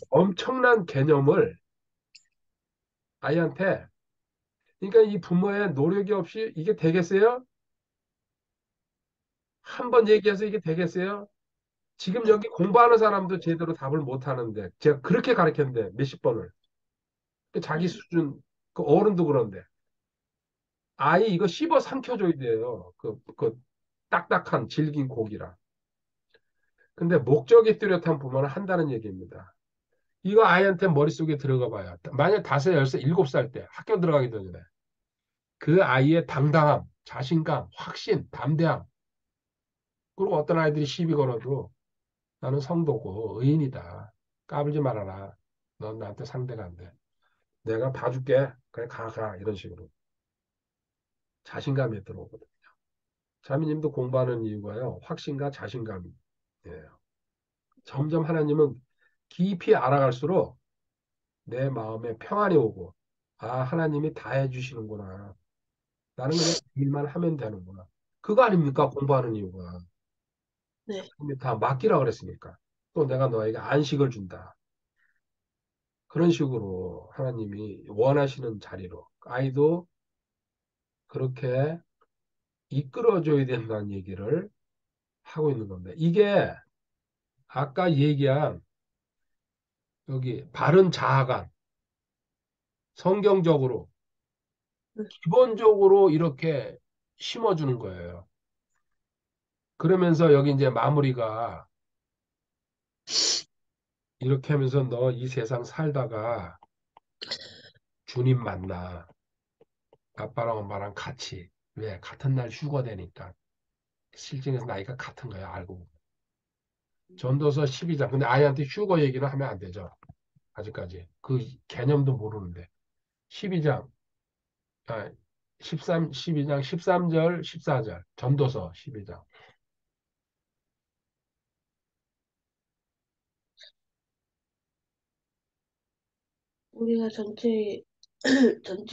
Speaker 1: 엄청난 개념을 아이한테 그러니까 이 부모의 노력이 없이 이게 되겠어요? 한 번 얘기해서 이게 되겠어요? 지금
Speaker 2: 네,
Speaker 1: 여기 공부하는 사람도 제대로 답을 못 하는데 제가 그렇게 가르쳤는데 몇십 번을 그 자기
Speaker 2: 네.
Speaker 1: 수준 그 어른도 그런데 아이 이거 씹어 삼켜줘야 돼요. 그 딱딱한 질긴 고기라. 근데 목적이 뚜렷한 부모는 한다는 얘기입니다. 이거 아이한테 머릿속에 들어가 봐요. 만약 5, 10, 7살 때 학교 들어가기 전에 그 아이의 당당함, 자신감, 확신, 담대함 그리고 어떤 아이들이 시비 걸어도 나는 성도고 의인이다. 까불지 말아라. 넌 나한테 상대가 안 돼. 내가 봐줄게. 그래 가. 이런 식으로. 자신감이 들어오거든. 자매님도 공부하는 이유가요. 확신과 자신감이에요. 점점 하나님은 깊이 알아갈수록 내 마음에 평안이 오고 아 하나님이 다 해주시는구나. 나는 그냥 그 일만 하면 되는구나. 그거 아닙니까? 공부하는 이유가.
Speaker 2: 네.
Speaker 1: 하나님이 다 맡기라 그랬으니까. 또 내가 너에게 안식을 준다. 그런 식으로 하나님이 원하시는 자리로 아이도 그렇게 이끌어줘야 된다는 얘기를 하고 있는 겁니다. 이게 아까 얘기한 여기 바른 자아관 성경적으로 기본적으로 이렇게 심어주는 거예요. 그러면서 여기 이제 마무리가 이렇게 하면서 너 이 세상 살다가 주님 만나. 아빠랑 엄마랑 같이. 왜? 같은 날 휴가 되니까. 실질에서 나이가 같은 거야, 알고 보면. 전도서 12장. 근데 아이한테 휴거 얘기는 하면 안 되죠. 아직까지. 그 개념도 모르는데. 12장, 아, 12장 13절, 14절. 전도서 12장.
Speaker 2: 우리가 전체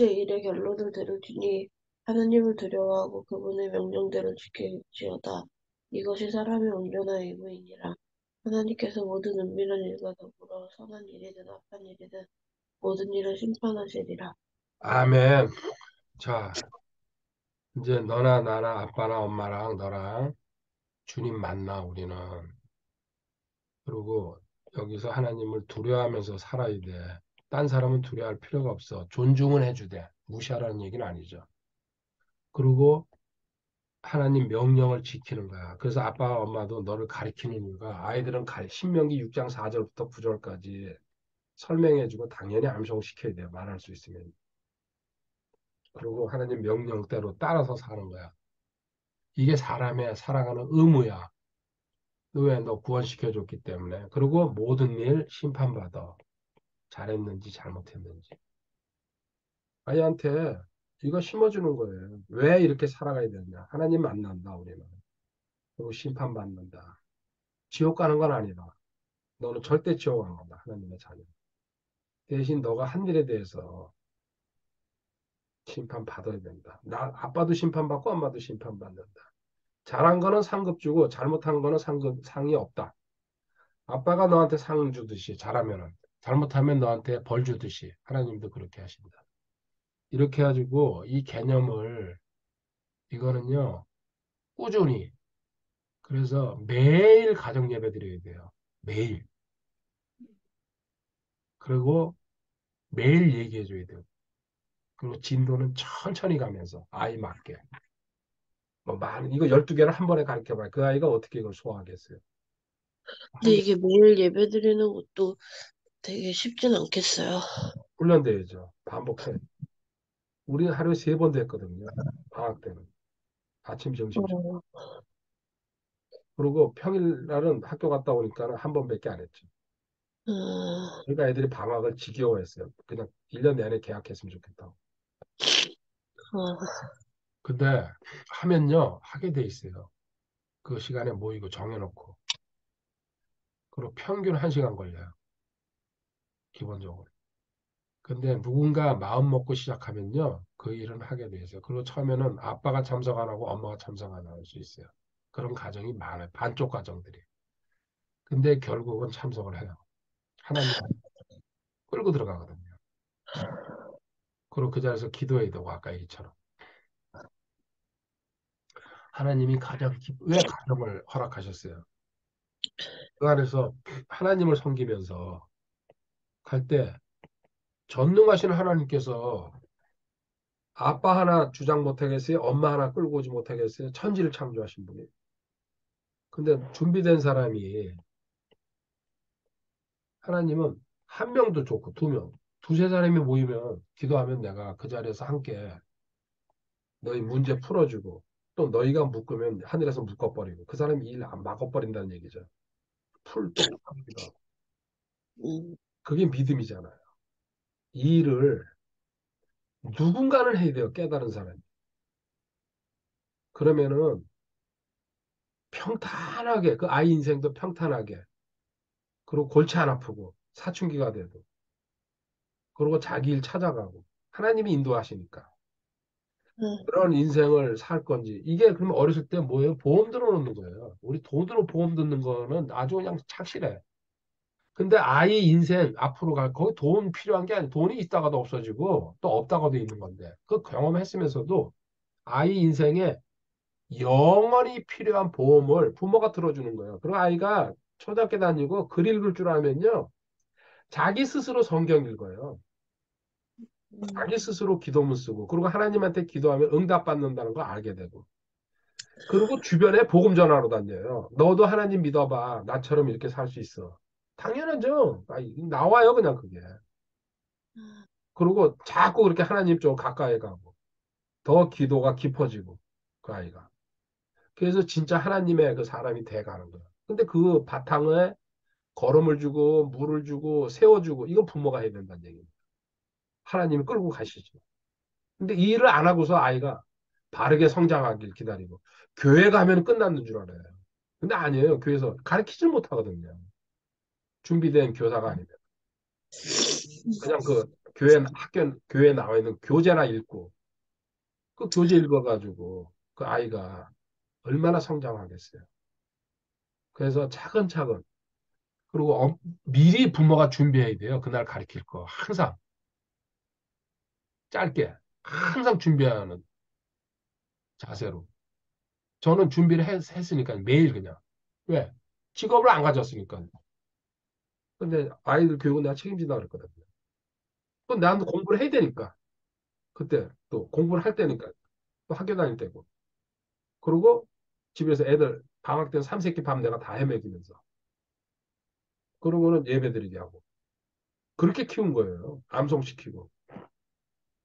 Speaker 2: 일의 결론을 들으니 하나님을 두려워하고 그분의 명령대로 지킬지어다. 이것이 사람의 온전한 의무이니라. 하나님께서 모든 은밀한 일과 더불어 선한 일이든 악한 일이든 모든 일을 심판하시리라.
Speaker 1: 아멘. 자, 이제 너나 나나 아빠나 엄마랑 너랑 주님 만나, 우리는. 그리고 여기서 하나님을 두려워하면서 살아야 돼. 딴 사람은 두려워할 필요가 없어. 존중은 해주되 무시하라는 얘기는 아니죠. 그리고 하나님 명령을 지키는 거야. 그래서 아빠, 엄마도 너를 가리키는 이유가 아이들은 신명기 6장 4절부터 9절까지 설명해주고 당연히 암송시켜야 돼요. 말할 수 있으면. 그리고 하나님 명령대로 따라서 사는 거야. 이게 사람의 살아가는 의무야. 왜? 너 구원시켜줬기 때문에. 그리고 모든 일 심판받아. 잘했는지 잘못했는지. 아이한테 이거 심어주는 거예요. 왜 이렇게 살아가야 되냐? 하나님 만난다, 우리는. 그리고 심판받는다. 지옥 가는 건 아니다. 너는 절대 지옥 안 간다. 하나님의 자녀. 대신 너가 한 일에 대해서 심판받아야 된다. 아빠도 심판받고 엄마도 심판받는다. 잘한 거는 상급 주고 잘못한 거는 상이 없다. 아빠가 너한테 상 주듯이 잘하면은 잘못하면 너한테 벌 주듯이 하나님도 그렇게 하신다. 이렇게 해가지고 이 개념을 이거는요 꾸준히 그래서 매일 가정 예배 드려야 돼요. 매일. 그리고 매일 얘기해 줘야 돼요. 그리고 진도는 천천히 가면서 아이 맞게. 뭐 이거 12개를 한 번에 가르쳐 봐요. 그 아이가 어떻게 이걸 소화하겠어요?
Speaker 2: 근데
Speaker 1: 한 개
Speaker 2: 이게 매일 예배드리는 것도 되게 쉽진 않겠어요.
Speaker 1: 훈련돼야죠. 반복해. 우리 하루에 3번도 했거든요. 방학 때는. 아침, 점심, 저녁.
Speaker 2: 어,
Speaker 1: 그리고 평일날은 학교 갔다 오니까 한 번밖에 안 했죠.
Speaker 2: 어,
Speaker 1: 그러니까 애들이 방학을 지겨워했어요. 그냥 1년 내내 계약했으면 좋겠다고.
Speaker 2: 어,
Speaker 1: 근데 하면요, 하게 돼 있어요. 그 시간에 모이고 정해놓고. 그리고 평균 1시간 걸려요. 기본적으로. 근데 누군가 마음 먹고 시작하면요, 그 일은 하게 돼 있어요. 그리고 처음에는 아빠가 참석 안 하고 엄마가 참석 안 할 수 있어요. 그런 가정이 많아요. 반쪽 가정들이. 근데 결국은 참석을 해요. 하나님 끌고 들어가거든요. 그리고 그 자리에서 기도해야 되고, 아까 얘기처럼. 하나님이 왜 가정을 허락하셨어요? 그 안에서 하나님을 섬기면서 갈 때 전능하신 하나님께서 아빠 하나 주장 못하겠어요? 엄마 하나 끌고 오지 못하겠어요? 천지를 창조하신 분이. 근데 준비된 사람이 하나님은 한 명도 좋고 두 명, 두세 사람이 모이면 기도하면 내가 그 자리에서 함께 너희 문제 풀어주고 또 너희가 묶으면 하늘에서 묶어버리고 그 사람이 일 안 막아버린다는 얘기죠. 또 풀기도 하고.
Speaker 2: 음,
Speaker 1: 그게 믿음이잖아요. 이 일을 누군가는 해야 돼요. 깨달은 사람이. 그러면은 평탄하게 그 아이 인생도 평탄하게 그리고 골치 안 아프고 사춘기가 돼도 그리고 자기 일 찾아가고 하나님이 인도하시니까
Speaker 2: 음,
Speaker 1: 그런 인생을 살 건지 이게 그러면 어렸을 때 뭐예요? 보험 들어놓는 거예요. 우리 돈으로 보험 듣는 거는 아주 그냥 착실해. 근데 아이 인생 앞으로 갈 거기 돈 필요한 게 아니고 돈이 있다가도 없어지고 또 없다가도 있는 건데 그 경험했으면서도 아이 인생에 영원히 필요한 보험을 부모가 들어주는 거예요. 그리고 아이가 초등학교 다니고 글 읽을 줄 알면요. 자기 스스로 성경 읽어요.
Speaker 2: 음,
Speaker 1: 자기 스스로 기도문 쓰고 그리고 하나님한테 기도하면 응답받는다는 걸 알게 되고 그리고 주변에 복음 전하러 다녀요. 너도 하나님 믿어봐. 나처럼 이렇게 살 수 있어. 당연하죠. 나와요 그냥 그게. 그리고 자꾸 그렇게 하나님 쪽 가까이 가고 더 기도가 깊어지고 그 아이가. 그래서 진짜 하나님의 그 사람이 돼 가는 거예요. 근데 그 바탕에 걸음을 주고 물을 주고 세워주고 이건 부모가 해야 된다는 얘기예요. 하나님이 끌고 가시죠. 근데 이 일을 안 하고서 아이가 바르게 성장하길 기다리고 교회 가면 끝났는 줄 알아요. 근데 아니에요. 교회에서 가르치질 못하거든요. 준비된 교사가 아니면 그냥 그 교회에 나와 있는 교재나 읽고 그 교재 읽어가지고 그 아이가 얼마나 성장하겠어요. 그래서 차근차근 그리고 미리 부모가 준비해야 돼요. 그날 가르칠 거 항상 짧게 항상 준비하는 자세로. 저는 준비를 했으니까 매일 그냥. 왜? 직업을 안 가졌으니까. 근데 아이들 교육은 내가 책임진다 그랬거든요. 그건 나도 공부를 해야 되니까. 그때 또 공부를 할 때니까. 또 학교 다닐 때고. 그리고 집에서 애들 방학 때 삼세끼 밥 내가 다 해먹이면서. 그러고는 예배드리게 하고. 그렇게 키운 거예요. 암송시키고.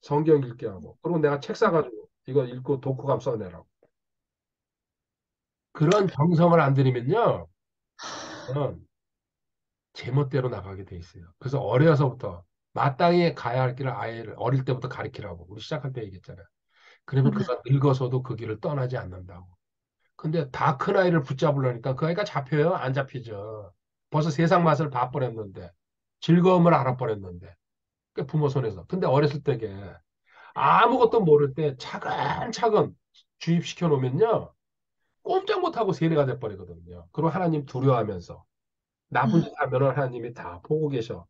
Speaker 1: 성경 읽게 하고. 그리고 내가 책 사가지고 이거 읽고 독후감 써내라고. 그런 정성을 안 들이면요. 는 제멋대로 나가게 돼 있어요. 그래서 어려서부터 마땅히 가야 할 길을 아이를 어릴 때부터 가르치라고 우리 시작할 때 얘기했잖아요. 그러면
Speaker 2: 네.
Speaker 1: 그가 늙어서도 그 길을 떠나지 않는다고. 근데 다 큰 아이를 붙잡으려니까 그 아이가 잡혀요? 안 잡히죠. 벌써 세상 맛을 봐버렸는데 즐거움을 알아버렸는데 그 부모 손에서. 근데 어렸을 때게 아무것도 모를 때 차근차근 주입시켜 놓으면요. 꼼짝 못하고 세뇌가 돼버리거든요. 그리고 하나님 두려워하면서 나쁜 짓 하면은 하나님이 다 보고 계셔.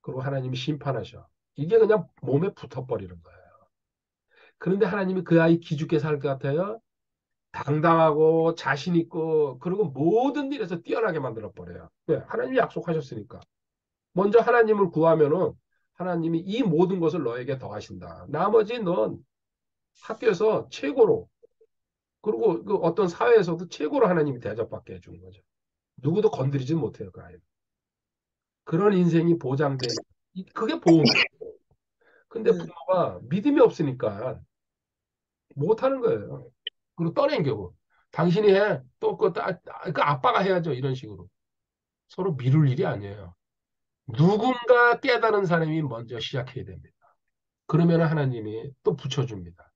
Speaker 1: 그리고 하나님이 심판하셔. 이게 그냥 몸에 붙어버리는 거예요. 그런데 하나님이 그 아이 기죽게 살 것 같아요? 당당하고 자신 있고 그리고 모든 일에서 뛰어나게 만들어 버려요. 왜? 하나님이 약속하셨으니까. 먼저 하나님을 구하면은 하나님이 이 모든 것을 너에게 더하신다. 나머지 넌 학교에서 최고로 그리고 그 어떤 사회에서도 최고로 하나님이 대접받게 해주는 거죠. 누구도 건드리지 못해요, 그 아이는. 그런 인생이 보장돼. 그게 보험이에요. 근데
Speaker 2: 네.
Speaker 1: 부모가 믿음이 없으니까 못하는 거예요. 그리고 떠넘겨고. 당신이 해. 또 그 아빠가 해야죠. 이런 식으로. 서로 미룰 일이 아니에요. 누군가 깨달은 사람이 먼저 시작해야 됩니다. 그러면 하나님이 또 붙여줍니다.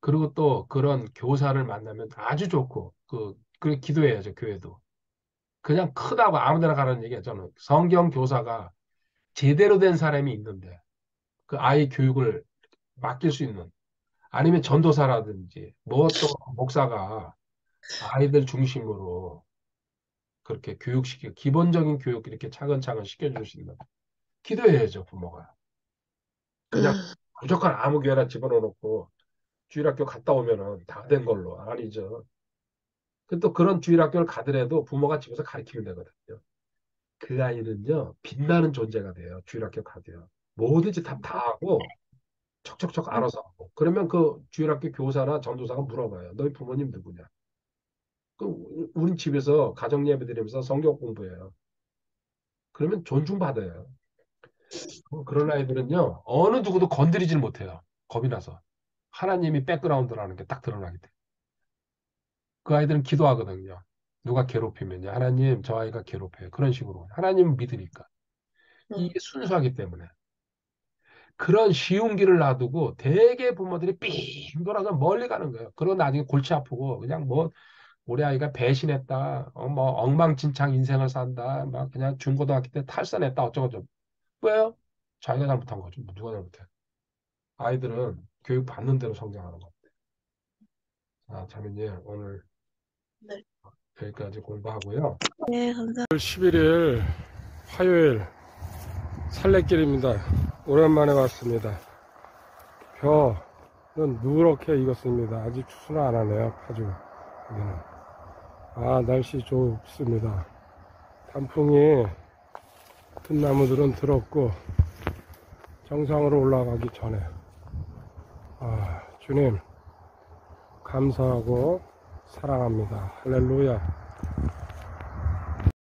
Speaker 1: 그리고 또 그런 교사를 만나면 아주 좋고, 그 기도해야죠, 교회도. 그냥 크다고 아무 데나 가라는 얘기야, 저는. 성경 교사가 제대로 된 사람이 있는데, 그 아이 교육을 맡길 수 있는, 아니면 전도사라든지, 뭐 또 목사가 아이들 중심으로 그렇게 교육시키고, 기본적인 교육 이렇게 차근차근 시켜줄 수 있는, 기도해야죠, 부모가. 그냥 무조건 아무 교회나 집어넣어놓고, 주일학교 갔다 오면은 다 된 걸로. 아니죠. 또 그런 주일학교를 가더라도 부모가 집에서 가르치면 되거든요. 그 아이는요, 빛나는 존재가 돼요. 주일학교 가도요. 뭐든지 다 하고, 척척척 알아서 하고. 그러면 그 주일학교 교사나 전도사가 물어봐요. 너희 부모님 누구냐? 우린 집에서 가정 예배 드리면서 성경 공부해요. 그러면 존중받아요. 그런 아이들은요, 어느 누구도 건드리질 못해요. 겁이 나서. 하나님이 백그라운드라는 게 딱 드러나게 돼. 그 아이들은 기도하거든요. 누가 괴롭히면요. 하나님, 저 아이가 괴롭혀요. 그런 식으로. 하나님 믿으니까.
Speaker 2: 네.
Speaker 1: 이게 순수하기 때문에. 그런 쉬운 길을 놔두고 대개 부모들이 삥 돌아서 멀리 가는 거예요. 그러고 나중에 골치 아프고 그냥 뭐 우리 아이가 배신했다. 뭐 엉망진창 인생을 산다. 막 그냥 중고등학교 때 탈선했다. 어쩌고저쩌고. 왜요? 자기가 잘못한 거죠. 뭐 누가 잘못해. 아이들은 교육 받는 대로 성장하는 거. 자, 자매님 오늘
Speaker 2: 네.
Speaker 1: 여기까지 공부하고요.
Speaker 2: 네, 감사합니다.
Speaker 3: 11일 화요일 살레길입니다. 오랜만에 왔습니다. 벼는 누렇게 익었습니다. 아직 추수는 안 하네요. 파주 여기는. 아, 날씨 좋습니다. 단풍이 큰 나무들은 들었고 정상으로 올라가기 전에 주님 감사하고 사랑합니다. 할렐루야.